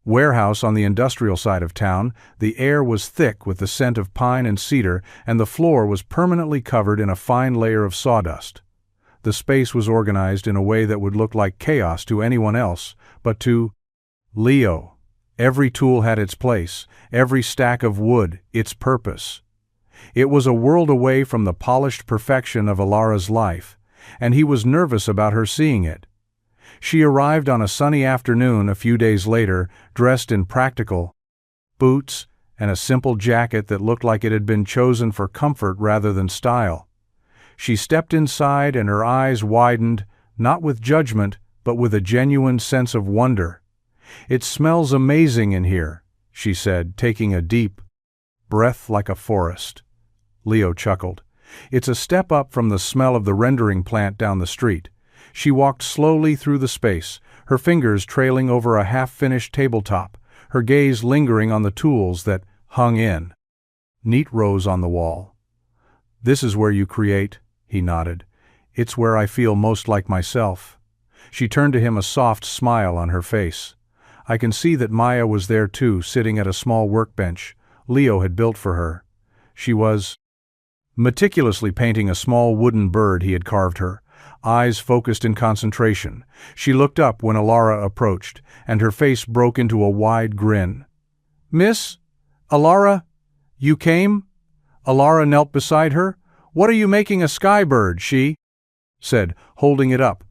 warehouse on the industrial side of town. The air was thick with the scent of pine and cedar, and the floor was permanently covered in a fine layer of sawdust. The space was organized in a way that would look like chaos to anyone else, but to Leo, every tool had its place, every stack of wood its purpose. It was a world away from the polished perfection of Ilara's life, and he was nervous about her seeing it. She arrived on a sunny afternoon a few days later, dressed in practical boots and a simple jacket that looked like it had been chosen for comfort rather than style. She stepped inside and her eyes widened, not with judgment, but with a genuine sense of wonder. "It smells amazing in here," she said, taking a deep breath like a forest. Leo chuckled. "It's a step up from the smell of the rendering plant down the street." She walked slowly through the space, her fingers trailing over a half-finished tabletop, her gaze lingering on the tools that hung in neat rows on the wall. "This is where you create," he nodded. "It's where I feel most like myself." She turned to him, a soft smile on her face. I can see that Maya was there too, sitting at a small workbench Leo had built for her. She was meticulously painting a small wooden bird he had carved her, eyes focused in concentration. She looked up when Ilara approached, and her face broke into a wide grin. "Miss Ilara, you came?" Ilara knelt beside her. "What are you making a sky bird?" she said, holding it up.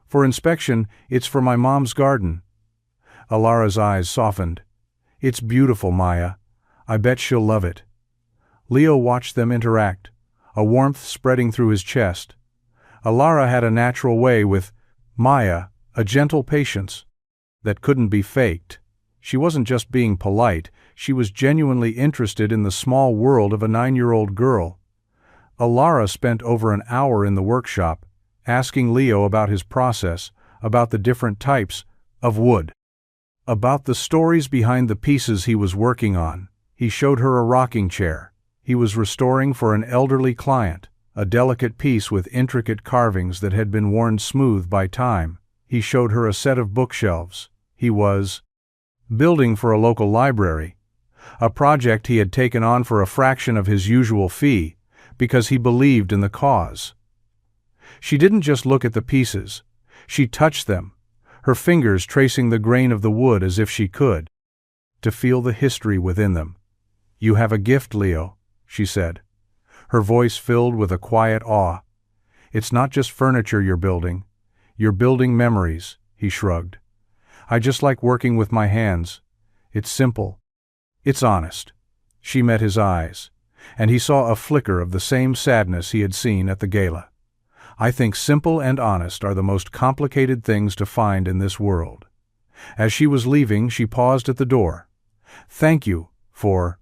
"For inspection. It's for my mom's garden." Ilara's eyes softened. "It's beautiful, Maya. I bet she'll love it." Leo watched them interact, a warmth spreading through his chest. Ilara had a natural way with Maya, a gentle patience that couldn't be faked. She wasn't just being polite, she was genuinely interested in the small world of a 9-year-old girl. Ilara spent over an hour in the workshop, asking Leo about his process, about the different types of wood, about the stories behind the pieces he was working on. He showed her a rocking chair he was restoring for an elderly client, a delicate piece with intricate carvings that had been worn smooth by time. He showed her a set of bookshelves he was building for a local library, a project he had taken on for a fraction of his usual fee, because he believed in the cause. She didn't just look at the pieces, she touched them, her fingers tracing the grain of the wood as if she could, to feel the history within them. "You have a gift, Leo," she said, her voice filled with a quiet awe. "It's not just furniture you're building, You're building memories, he shrugged. I just like working with my hands. It's simple. It's honest. She met his eyes, and he saw a flicker of the same sadness he had seen at the gala. I think simple and honest are the most complicated things to find in this world. As she was leaving, she paused at the door. Thank you for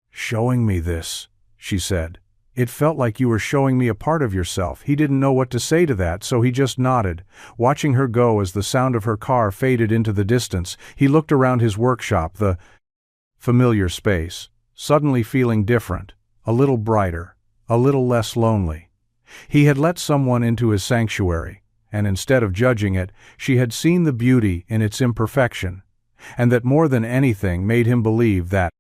showing me this, she said. It felt like you were showing me a part of yourself. He didn't know what to say to that, so he just nodded, watching her go as the sound of her car faded into the distance. He looked around his workshop, the familiar space, suddenly feeling different, a little brighter, a little less lonely. He had let someone into his sanctuary, and instead of judging it, she had seen the beauty in its imperfection, and that more than anything made him believe that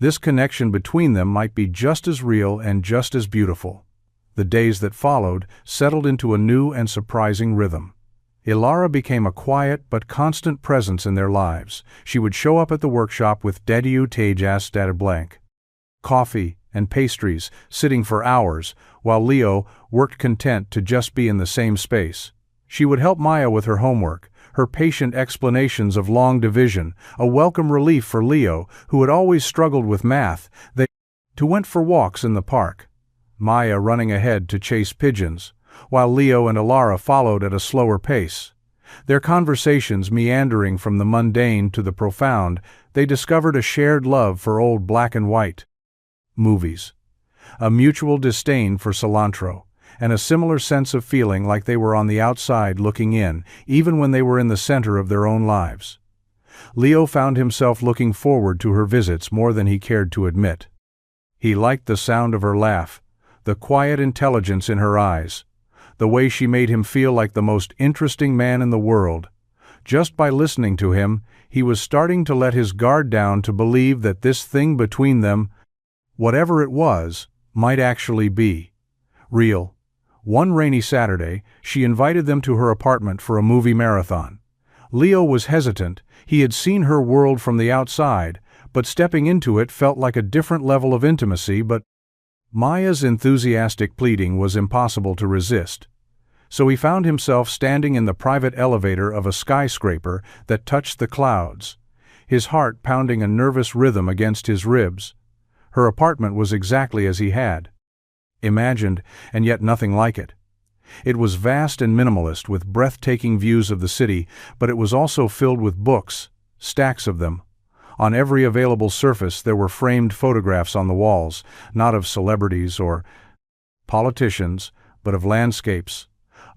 this connection between them might be just as real and just as beautiful. The days that followed settled into a new and surprising rhythm. Ilara became a quiet but constant presence in their lives. She would show up at the workshop with Dediu Tejas Blank, coffee and pastries, sitting for hours, while Leo worked content to just be in the same space. She would help Maya with her homework, her patient explanations of long division, a welcome relief for Leo, who had always struggled with math. They two went for walks in the park, Maya running ahead to chase pigeons, while Leo and Ilara followed at a slower pace. Their conversations meandering from the mundane to the profound, they discovered a shared love for old black and white movies, a mutual disdain for cilantro, and a similar sense of feeling like they were on the outside looking in, even when they were in the center of their own lives. Leo found himself looking forward to her visits more than he cared to admit. He liked the sound of her laugh, the quiet intelligence in her eyes, the way she made him feel like the most interesting man in the world. Just by listening to him, he was starting to let his guard down to believe that this thing between them, whatever it was, might actually be real. One rainy Saturday, she invited them to her apartment for a movie marathon. Leo was hesitant. He had seen her world from the outside, but stepping into it felt like a different level of intimacy. But Maya's enthusiastic pleading was impossible to resist. So he found himself standing in the private elevator of a skyscraper that touched the clouds, his heart pounding a nervous rhythm against his ribs. Her apartment was exactly as he had imagined, and yet nothing like it. It was vast and minimalist, with breathtaking views of the city, but it was also filled with books, stacks of them. On every available surface there were framed photographs on the walls, not of celebrities or politicians, but of landscapes,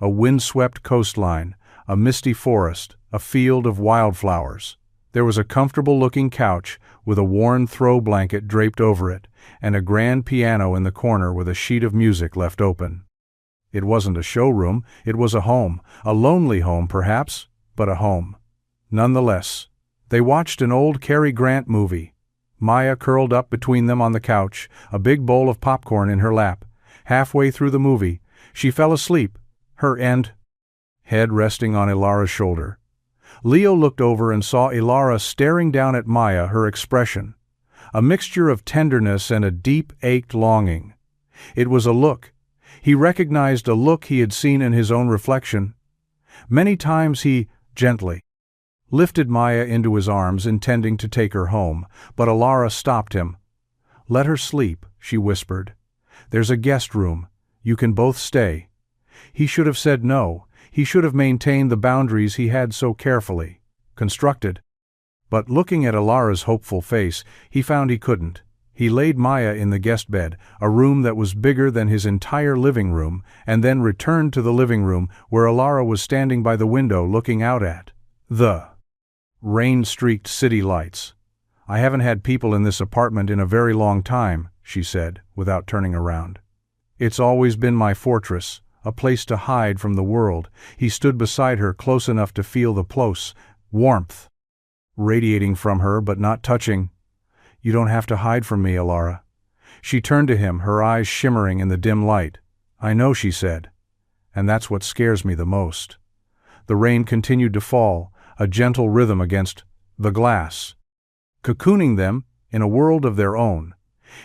a windswept coastline, a misty forest, a field of wildflowers. There was a comfortable-looking couch with a worn throw blanket draped over it, and a grand piano in the corner with a sheet of music left open. It wasn't a showroom, it was a home, a lonely home perhaps, but a home. Nonetheless, they watched an old Cary Grant movie. Maya curled up between them on the couch, a big bowl of popcorn in her lap. Halfway through the movie, she fell asleep, her head resting on Ilara's shoulder. Leo looked over and saw Ilara staring down at Maya, her expression a mixture of tenderness and a deep, ached longing. It was a look. He recognized a look he had seen in his own reflection. Many times he, gently, lifted Maya into his arms, intending to take her home, but Ilara stopped him. "Let her sleep," she whispered. "There's a guest room. You can both stay." He should have said no. He should have maintained the boundaries he had so carefully constructed. But looking at Ilara's hopeful face, he found he couldn't. He laid Maya in the guest bed, a room that was bigger than his entire living room, and then returned to the living room where Ilara was standing by the window looking out at the rain-streaked city lights. "I haven't had people in this apartment in a very long time," she said, without turning around. "It's always been my fortress, a place to hide from the world." He stood beside her, close enough to feel the close warmth radiating from her but not touching. "You don't have to hide from me, Ilara." She turned to him, her eyes shimmering in the dim light. "I know," she said, "and that's what scares me the most." The rain continued to fall, a gentle rhythm against the glass, cocooning them in a world of their own.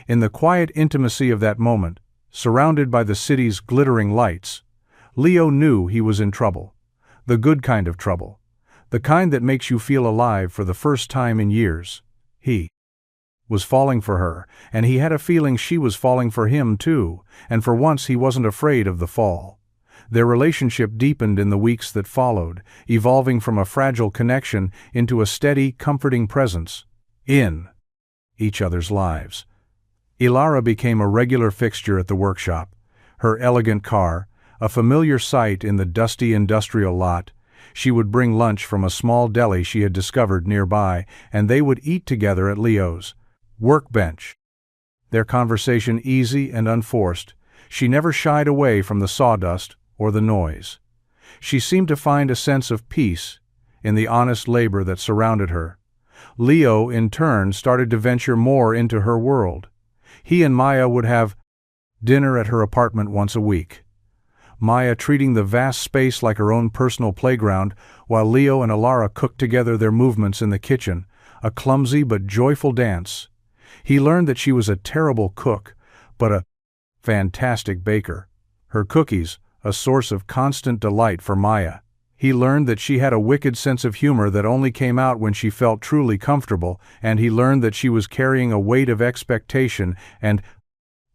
In the quiet intimacy of that moment, surrounded by the city's glittering lights, Leo knew he was in trouble. The good kind of trouble. The kind that makes you feel alive for the first time in years. He was falling for her, and he had a feeling she was falling for him too, and for once he wasn't afraid of the fall. Their relationship deepened in the weeks that followed, evolving from a fragile connection into a steady, comforting presence in each other's lives. Ilara became a regular fixture at the workshop. Her elegant car, a familiar sight in the dusty industrial lot. She would bring lunch from a small deli she had discovered nearby, and they would eat together at Leo's workbench. Their conversation easy and unforced. She never shied away from the sawdust or the noise. She seemed to find a sense of peace in the honest labor that surrounded her. Leo, in turn, started to venture more into her world. He and Maya would have dinner at her apartment once a week. Maya treating the vast space like her own personal playground, while Leo and Ilara cooked together their movements in the kitchen, a clumsy but joyful dance. He learned that she was a terrible cook, but a fantastic baker. Her cookies, a source of constant delight for Maya. He learned that she had a wicked sense of humor that only came out when she felt truly comfortable, and he learned that she was carrying a weight of expectation and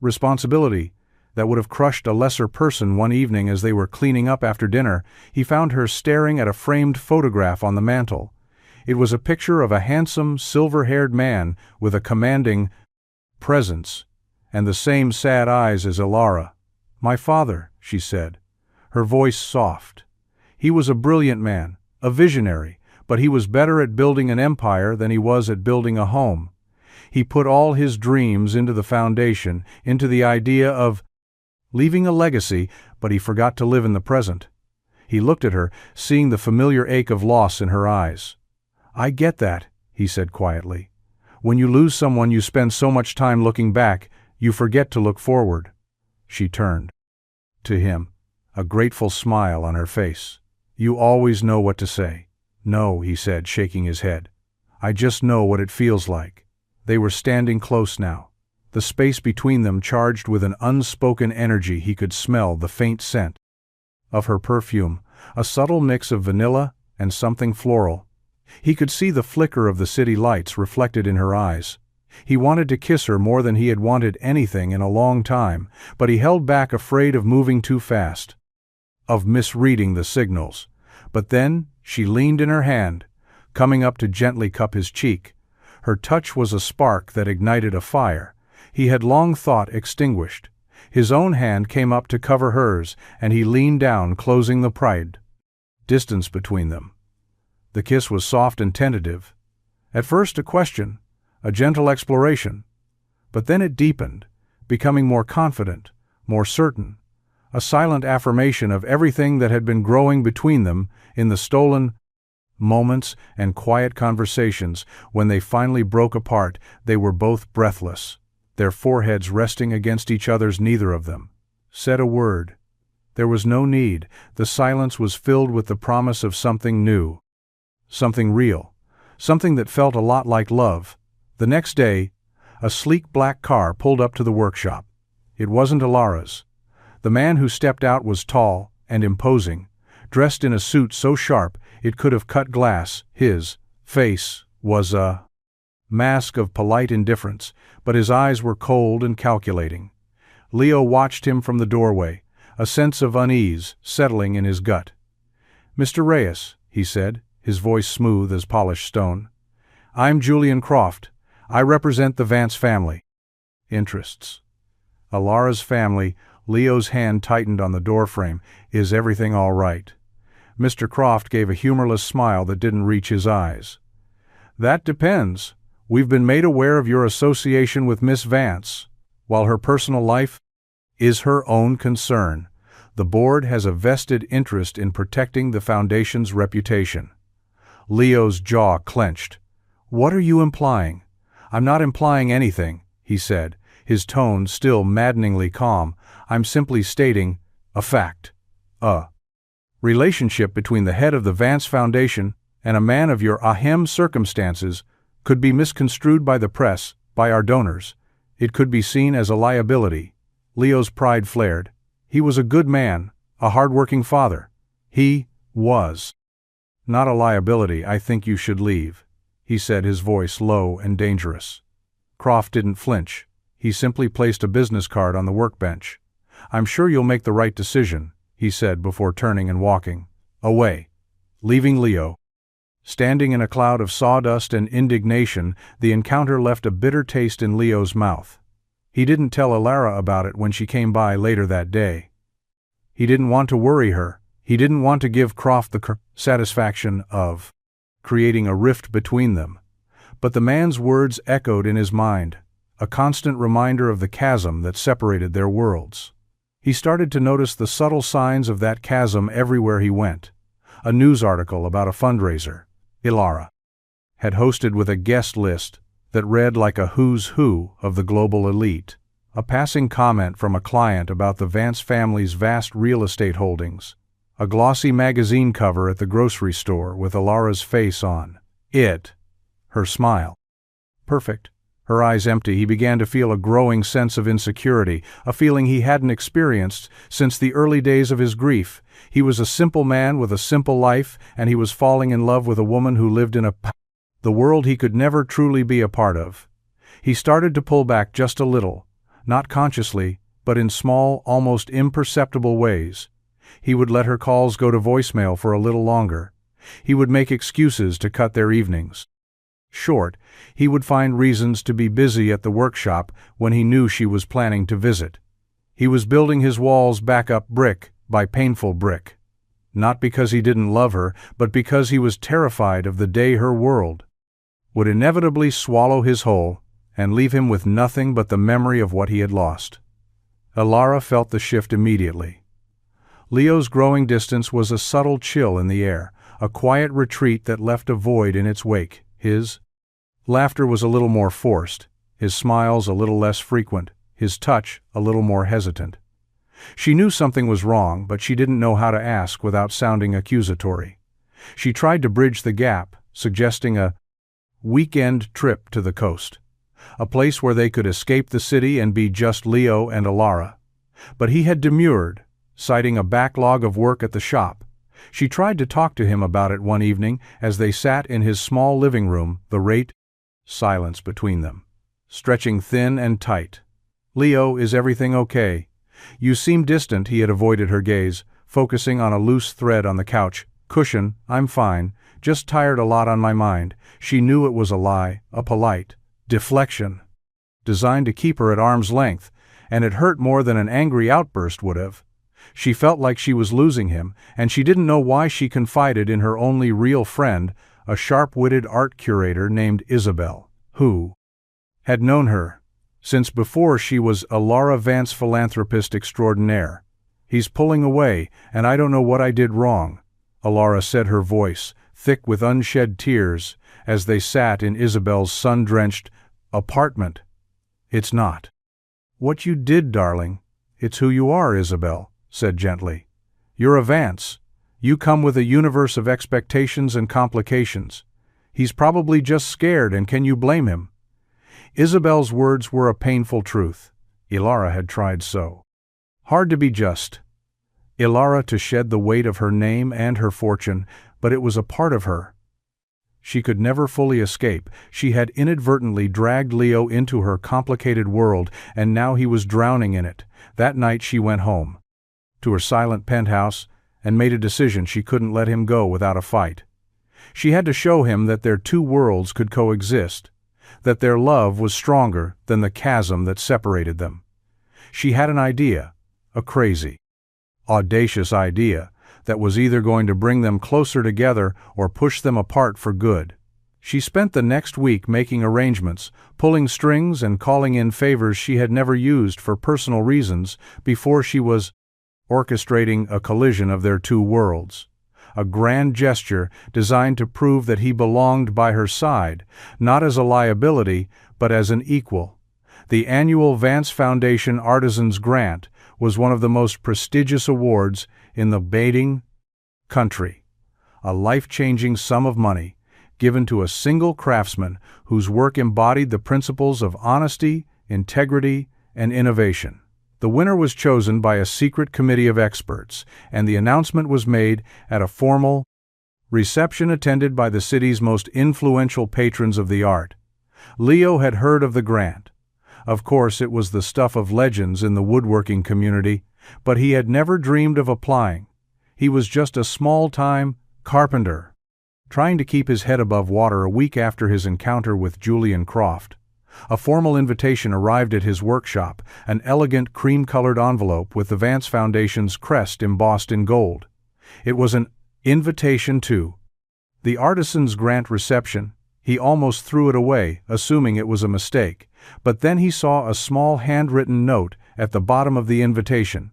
responsibility that would have crushed a lesser person. One evening as they were cleaning up after dinner, he found her staring at a framed photograph on the mantel. It was a picture of a handsome, silver-haired man with a commanding presence and the same sad eyes as Ilara. "My father," she said, her voice soft. He was a brilliant man, a visionary, but he was better at building an empire than he was at building a home. He put all his dreams into the foundation, into the idea of leaving a legacy, but he forgot to live in the present. He looked at her, seeing the familiar ache of loss in her eyes. "I get that," he said quietly. "When you lose someone you spend so much time looking back, you forget to look forward." She turned to him, a grateful smile on her face. "You always know what to say." "No," he said, shaking his head. "I just know what it feels like." They were standing close now. The space between them charged with an unspoken energy. He could smell the faint scent of her perfume, a subtle mix of vanilla and something floral. He could see the flicker of the city lights reflected in her eyes. He wanted to kiss her more than he had wanted anything in a long time, but he held back, afraid of moving too fast, of misreading the signals. But then she leaned in her hand, coming up to gently cup his cheek. Her touch was a spark that ignited a fire he had long thought extinguished. His own hand came up to cover hers, and he leaned down, closing the pride distance between them. The kiss was soft and tentative. At first a question, a gentle exploration. But then it deepened, becoming more confident, more certain. A silent affirmation of everything that had been growing between them in the stolen moments and quiet conversations. When they finally broke apart, they were both breathless, their foreheads resting against each other's. Neither of them said a word. There was no need. The silence was filled with the promise of something new, something real, something that felt a lot like love. The next day, a sleek black car pulled up to the workshop. It wasn't Ilara's. The man who stepped out was tall and imposing, dressed in a suit so sharp it could have cut glass. His face was a mask of polite indifference, but his eyes were cold and calculating. Leo watched him from the doorway, a sense of unease settling in his gut. "Mr. Reyes," he said, his voice smooth as polished stone. "I'm Julian Croft. I represent the Vance family interests." Ilara's family. Leo's hand tightened on the doorframe. "Is everything all right?" Mr. Croft gave a humorless smile that didn't reach his eyes. "That depends. We've been made aware of your association with Miss Vance. While her personal life is her own concern, the board has a vested interest in protecting the Foundation's reputation." Leo's jaw clenched. "What are you implying?" "I'm not implying anything," he said, his tone still maddeningly calm. "I'm simply stating a fact. A relationship between the head of the Vance Foundation and a man of your circumstances could be misconstrued by the press, by our donors. It could be seen as a liability." Leo's pride flared. He was a good man, a hard-working father. He Was not a liability. I think you should leave, he said, his voice low and dangerous. Croft didn't flinch. He simply placed a business card on the workbench. I'm sure you'll make the right decision, he said before turning and walking away, leaving Leo standing in a cloud of sawdust and indignation. The encounter left a bitter taste in Leo's mouth. He didn't tell Ilara about it when she came by later that day. He didn't want to worry her. He didn't want to give Croft the satisfaction of creating a rift between them. But the man's words echoed in his mind, a constant reminder of the chasm that separated their worlds. He started to notice the subtle signs of that chasm everywhere he went. A news article about a fundraiser Ilara had hosted with a guest list that read like a who's who of the global elite. A passing comment from a client about the Vance family's vast real estate holdings. A glossy magazine cover at the grocery store with Ilara's face on it. Her smile. Perfect. Her eyes empty, he began to feel a growing sense of insecurity, a feeling he hadn't experienced since the early days of his grief. He was a simple man with a simple life, and he was falling in love with a woman who lived in the world he could never truly be a part of. He started to pull back just a little, not consciously, but in small, almost imperceptible ways. He would let her calls go to voicemail for a little longer. He would make excuses to cut their evenings short. He would find reasons to be busy at the workshop when he knew she was planning to visit. He was building his walls back up brick by painful brick. Not because he didn't love her, but because he was terrified of the day her world would inevitably swallow his whole and leave him with nothing but the memory of what he had lost. Ilara felt the shift immediately. Leo's growing distance was a subtle chill in the air, a quiet retreat that left a void in its wake. His laughter was a little more forced, his smiles a little less frequent, his touch a little more hesitant. She knew something was wrong, but she didn't know how to ask without sounding accusatory. She tried to bridge the gap, suggesting a weekend trip to the coast, a place where they could escape the city and be just Leo and Ilara. But he had demurred, citing a backlog of work at the shop. She tried to talk to him about it one evening as they sat in his small living room, the silence between them, stretching thin and tight. Leo, is everything okay? You seem distant. He had avoided her gaze, focusing on a loose thread on the couch. Cushion, I'm fine, just tired, a lot on my mind. She knew it was a lie, a polite deflection, designed to keep her at arm's length, and it hurt more than an angry outburst would have. She felt like she was losing him, and she didn't know why. She confided in her only real friend, a sharp-witted art curator named Isabel, who had known her since before she was Ilara Vance, philanthropist extraordinaire. He's pulling away, and I don't know what I did wrong, Ilara said, her voice thick with unshed tears, as they sat in Isabel's sun-drenched apartment. It's not what you did, darling. It's who you are, Isabel said gently. You're a Vance. You come with a universe of expectations and complications. He's probably just scared, and can you blame him? Isabel's words were a painful truth. Ilara had tried so hard to be just. Ilara to shed the weight of her name and her fortune, but it was a part of her she could never fully escape. She had inadvertently dragged Leo into her complicated world, and now he was drowning in it. That night she went home to her silent penthouse and made a decision. She couldn't let him go without a fight. She had to show him that their two worlds could coexist, that their love was stronger than the chasm that separated them. She had an idea, a crazy, audacious idea, that was either going to bring them closer together or push them apart for good. She spent the next week making arrangements, pulling strings and calling in favors she had never used for personal reasons before she was orchestrating a collision of their two worlds. A grand gesture designed to prove that he belonged by her side, not as a liability, but as an equal. The annual Vance Foundation Artisans Grant was one of the most prestigious awards in the baiting country, a life-changing sum of money given to a single craftsman whose work embodied the principles of honesty, integrity, and innovation. The winner was chosen by a secret committee of experts, and the announcement was made at a formal reception attended by the city's most influential patrons of the art. Leo had heard of the grant. Of course, it was the stuff of legends in the woodworking community, but he had never dreamed of applying. He was just a small-time carpenter, trying to keep his head above water. A week after his encounter with Julian Croft, a formal invitation arrived at his workshop, an elegant cream-colored envelope with the Vance Foundation's crest embossed in gold. It was an invitation to the artisan's grant reception. He almost threw it away, assuming it was a mistake, but then he saw a small handwritten note at the bottom of the invitation.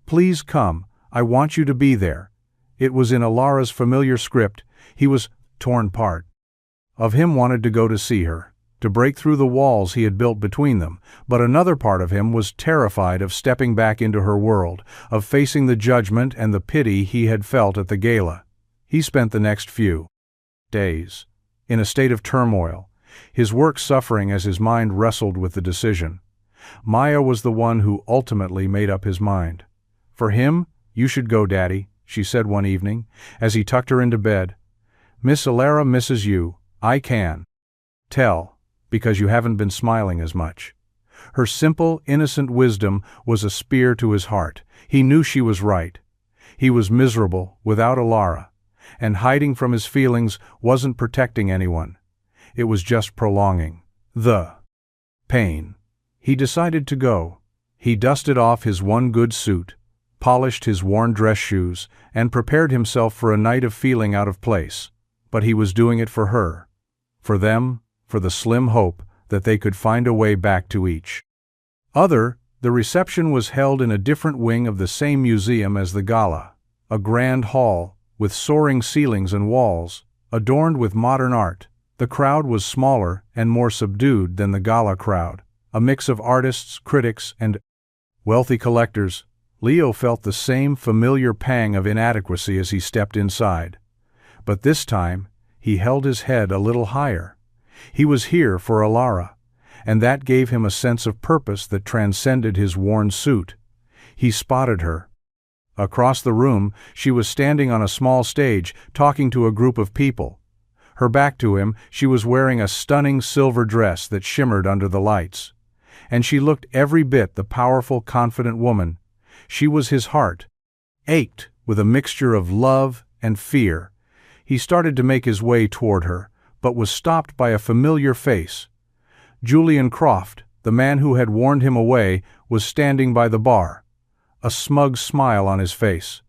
"Please come, I want you to be there." It was in Alara's familiar script. He was torn. Part of him wanted to go to see her, to break through the walls he had built between them, but another part of him was terrified of stepping back into her world, of facing the judgment and the pity he had felt at the gala. He spent the next few days in a state of turmoil, his work suffering as his mind wrestled with the decision. Maya was the one who ultimately made up his mind. "For him, you should go, Daddy," she said one evening, as he tucked her into bed. "Miss Alara misses you, I can tell, because you haven't been smiling as much." Her simple, innocent wisdom was a spear to his heart. He knew she was right. He was miserable without Alara, and hiding from his feelings wasn't protecting anyone. It was just prolonging the pain. He decided to go. He dusted off his one good suit, polished his worn dress shoes, and prepared himself for a night of feeling out of place. But he was doing it for her, for them, for the slim hope that they could find a way back to each other. The reception was held in a different wing of the same museum as the gala, a grand hall with soaring ceilings and walls, adorned with modern art. The crowd was smaller and more subdued than the gala crowd, a mix of artists, critics, and wealthy collectors. Leo felt the same familiar pang of inadequacy as he stepped inside. But this time, he held his head a little higher. He was here for Alara, and that gave him a sense of purpose that transcended his worn suit. He spotted her. Across the room, she was standing on a small stage, talking to a group of people. Her back to him, she was wearing a stunning silver dress that shimmered under the lights. And she looked every bit the powerful, confident woman. She was his heart, ached with a mixture of love and fear. He started to make his way toward her, but was stopped by a familiar face. Julian Croft, the man who had warned him away, was standing by the bar, a smug smile on his face.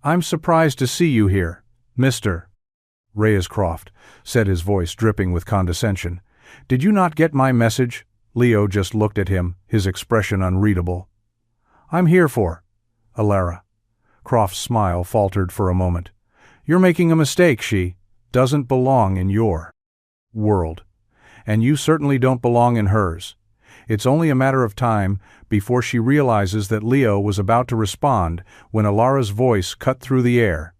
"I'm surprised to see you here, Mr. Reyes Croft," said his voice dripping with condescension. "Did you not get my message?" Leo just looked at him, his expression unreadable. "I'm here for Alara." Croft's smile faltered for a moment. "You're making a mistake. She doesn't belong in your world, and you certainly don't belong in hers." It's only a matter of time before she realizes that Leo was about to respond when Alara's voice cut through the air.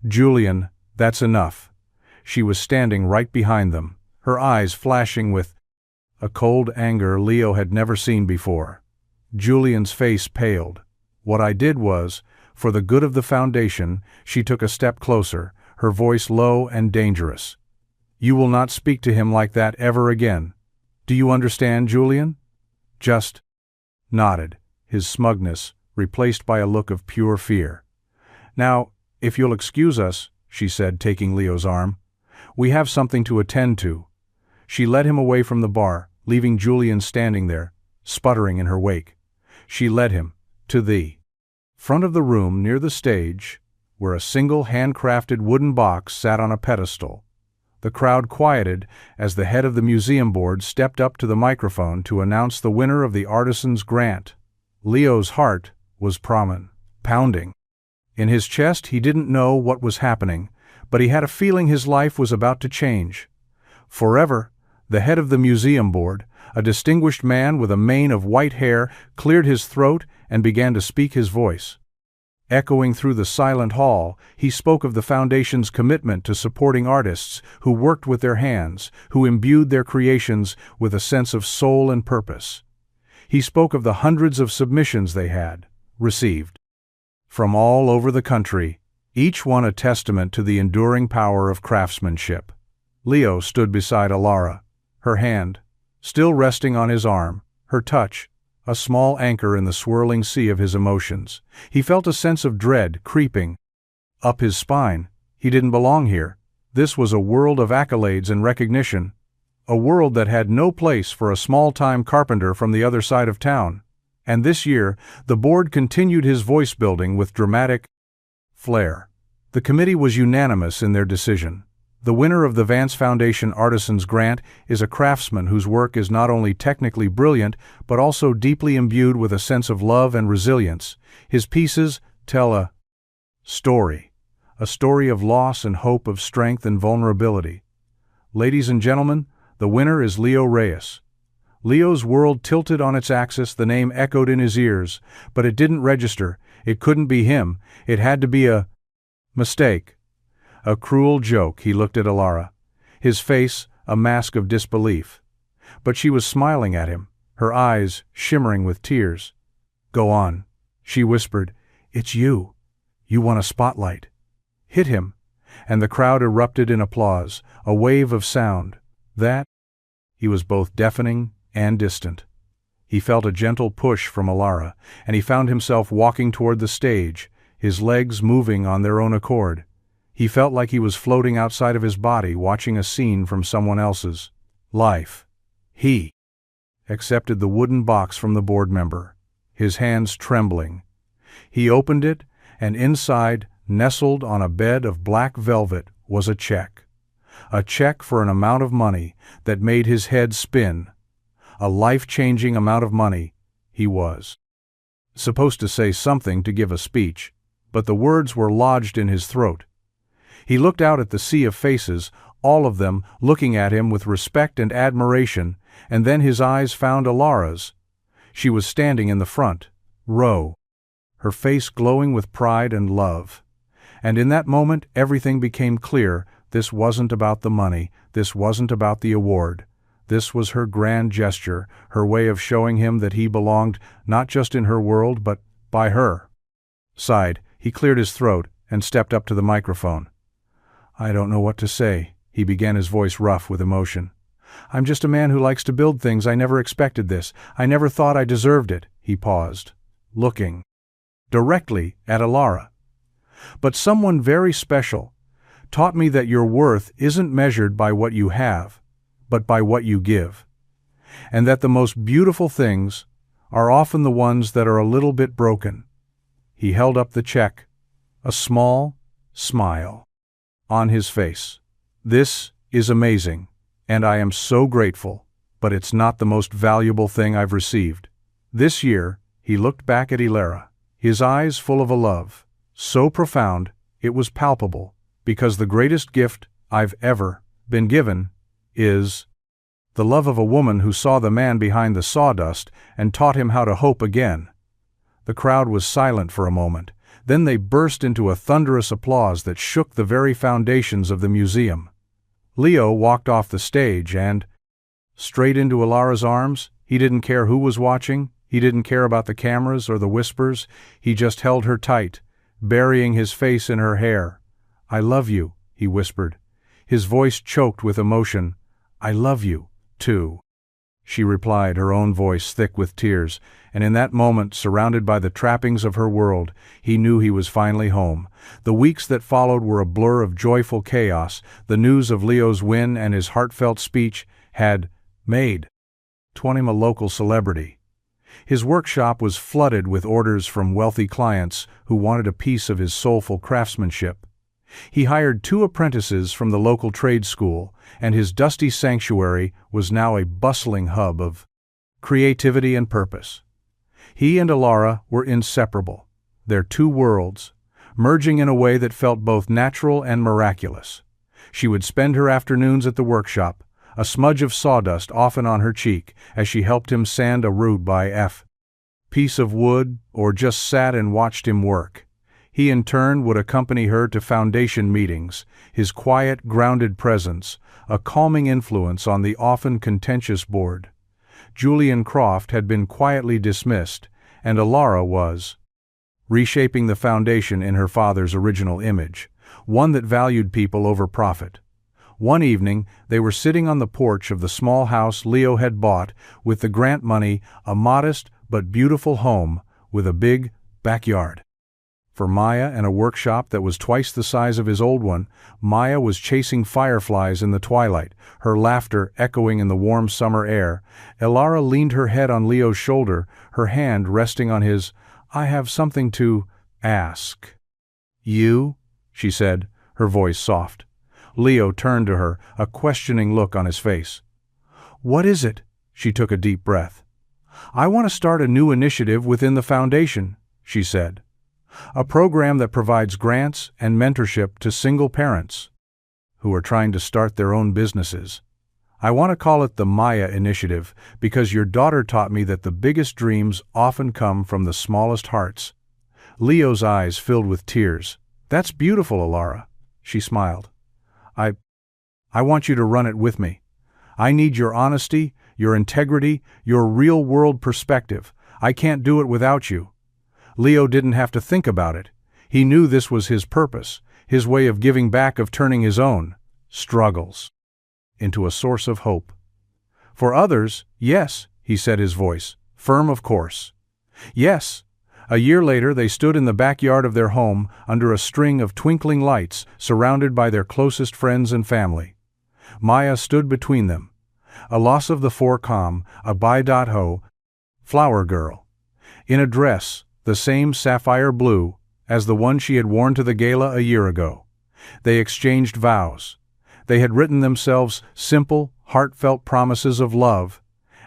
"Julian, that's enough." She was standing right behind them, her eyes flashing with a cold anger Leo had never seen before. Julian's face paled. "What I did was, for the good of the foundation." She took a step closer, her voice low and dangerous. "You will not speak to him like that ever again. Do you understand, Julian?" Just nodded, his smugness replaced by a look of pure fear. "Now, if you'll excuse us," she said, taking Leo's arm, "we have something to attend to." She led him away from the bar, leaving Julian standing there, sputtering in her wake. She led him to the front of the room near the stage, where a single handcrafted wooden box sat on a pedestal. The crowd quieted as the head of the museum board stepped up to the microphone to announce the winner of the artisan's grant. Leo's heart was pounding. In his chest, he didn't know what was happening, but he had a feeling his life was about to change. Forever, the head of the museum board, a distinguished man with a mane of white hair, cleared his throat and began to speak his voice. Echoing through the silent hall, he spoke of the Foundation's commitment to supporting artists who worked with their hands, who imbued their creations with a sense of soul and purpose. He spoke of the hundreds of submissions they had received from all over the country, each one a testament to the enduring power of craftsmanship. Leo stood beside Alara, her hand still resting on his arm, her touch a small anchor in the swirling sea of his emotions. He felt a sense of dread creeping up his spine. He didn't belong here. This was a world of accolades and recognition, a world that had no place for a small-time carpenter from the other side of town. And this year, the board continued his voice building with dramatic flair. The committee was unanimous in their decision. The winner of the Vance Foundation Artisans Grant is a craftsman whose work is not only technically brilliant, but also deeply imbued with a sense of love and resilience. His pieces tell a story of loss and hope, of strength and vulnerability. Ladies and gentlemen, the winner is Leo Reyes. Leo's world tilted on its axis, the name echoed in his ears, but it didn't register. It couldn't be him. It had to be a mistake. A cruel joke. He looked at Alara, his face a mask of disbelief. But she was smiling at him, her eyes shimmering with tears. "Go on," she whispered. "It's you. You want a spotlight. Hit him." And the crowd erupted in applause, a wave of sound. He was both deafening and distant. He felt a gentle push from Alara, and he found himself walking toward the stage, his legs moving on their own accord. He felt like he was floating outside of his body, watching a scene from someone else's life. He accepted the wooden box from the board member, his hands trembling. He opened it, and inside, nestled on a bed of black velvet, was a check. A check for an amount of money that made his head spin. A life-changing amount of money. He was supposed to say something, to give a speech, but the words were lodged in his throat. He looked out at the sea of faces, all of them looking at him with respect and admiration, and then his eyes found Alara's. She was standing in the front row, her face glowing with pride and love. And in that moment, everything became clear. This wasn't about the money. This wasn't about the award. This was her grand gesture, her way of showing him that he belonged not just in her world, but by her side. He cleared his throat and stepped up to the microphone. "I don't know what to say," he began, his voice rough with emotion. "I'm just a man who likes to build things. I never expected this. I never thought I deserved it." He paused, looking directly at Alara. "But someone very special taught me that your worth isn't measured by what you have, but by what you give. And that the most beautiful things are often the ones that are a little bit broken." He held up the check, a small smile on his face. "This is amazing, and I am so grateful, but it's not the most valuable thing I've received." This year, he looked back at Alara, his eyes full of a love so profound it was palpable, because the greatest gift I've ever been given is the love of a woman who saw the man behind the sawdust and taught him how to hope again. The crowd was silent for a moment. Then they burst into a thunderous applause that shook the very foundations of the museum. Leo walked off the stage and straight into Alara's arms. He didn't care who was watching. He didn't care about the cameras or the whispers. He just held her tight, burying his face in her hair. "I love you," he whispered, his voice choked with emotion. "I love you, too," she replied, her own voice thick with tears. And in that moment, surrounded by the trappings of her world, he knew he was finally home. The weeks that followed were a blur of joyful chaos. The news of Leo's win and his heartfelt speech had made him a local celebrity. His workshop was flooded with orders from wealthy clients who wanted a piece of his soulful craftsmanship. He hired 2 apprentices from the local trade school, and his dusty sanctuary was now a bustling hub of creativity and purpose. He and Alara were inseparable, their 2 worlds, merging in a way that felt both natural and miraculous. She would spend her afternoons at the workshop, a smudge of sawdust often on her cheek, as she helped him sand a rude piece of wood, or just sat and watched him work. He in turn would accompany her to foundation meetings, his quiet, grounded presence, a calming influence on the often contentious board. Julian Croft had been quietly dismissed, and Alara was reshaping the foundation in her father's original image, one that valued people over profit. One evening, they were sitting on the porch of the small house Leo had bought with the grant money, a modest but beautiful home with a big backyard. For Maya and a workshop that was twice the size of his old one, Maya was chasing fireflies in the twilight, her laughter echoing in the warm summer air. Alara leaned her head on Leo's shoulder, her hand resting on his. "I have something to ask." "You?" she said, her voice soft. Leo turned to her, a questioning look on his face. "What is it?" She took a deep breath. "I want to start a new initiative within the foundation," she said. "A program that provides grants and mentorship to single parents who are trying to start their own businesses. I want to call it the Maya Initiative because your daughter taught me that the biggest dreams often come from the smallest hearts." Leo's eyes filled with tears. "That's beautiful, Alara," she smiled. I want you to run it with me. I need your honesty, your integrity, your real-world perspective. I can't do it without you." Leo didn't have to think about it. He knew this was his purpose, his way of giving back, of turning his own struggles into a source of hope. "For others, yes," he said, his voice firm, "of course. Yes." A year later, they stood in the backyard of their home under a string of twinkling lights, surrounded by their closest friends and family. Maya stood between them, a loss of the four-com, a bi-dot-ho, flower girl, in a dress the same sapphire blue as the one she had worn to the gala a year ago. They exchanged vows. They had written themselves simple, heartfelt promises of love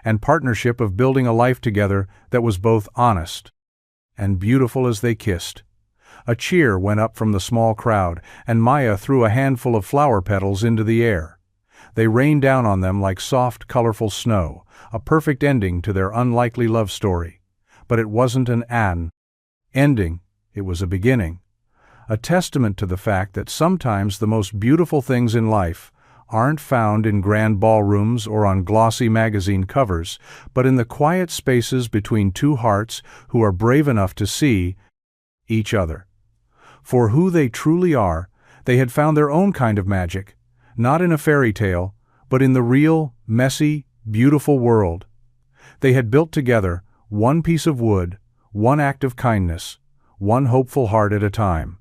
and partnership, of building a life together that was both honest and beautiful. As they kissed, a cheer went up from the small crowd, and Maya threw a handful of flower petals into the air. They rained down on them like soft, colorful snow, a perfect ending to their unlikely love story. But it wasn't an ending, it was a beginning. A testament to the fact that sometimes the most beautiful things in life aren't found in grand ballrooms or on glossy magazine covers, but in the quiet spaces between two hearts who are brave enough to see each other for who they truly are. They had found their own kind of magic, not in a fairy tale, but in the real, messy, beautiful world. They had built together, one piece of wood, one act of kindness, one hopeful heart at a time.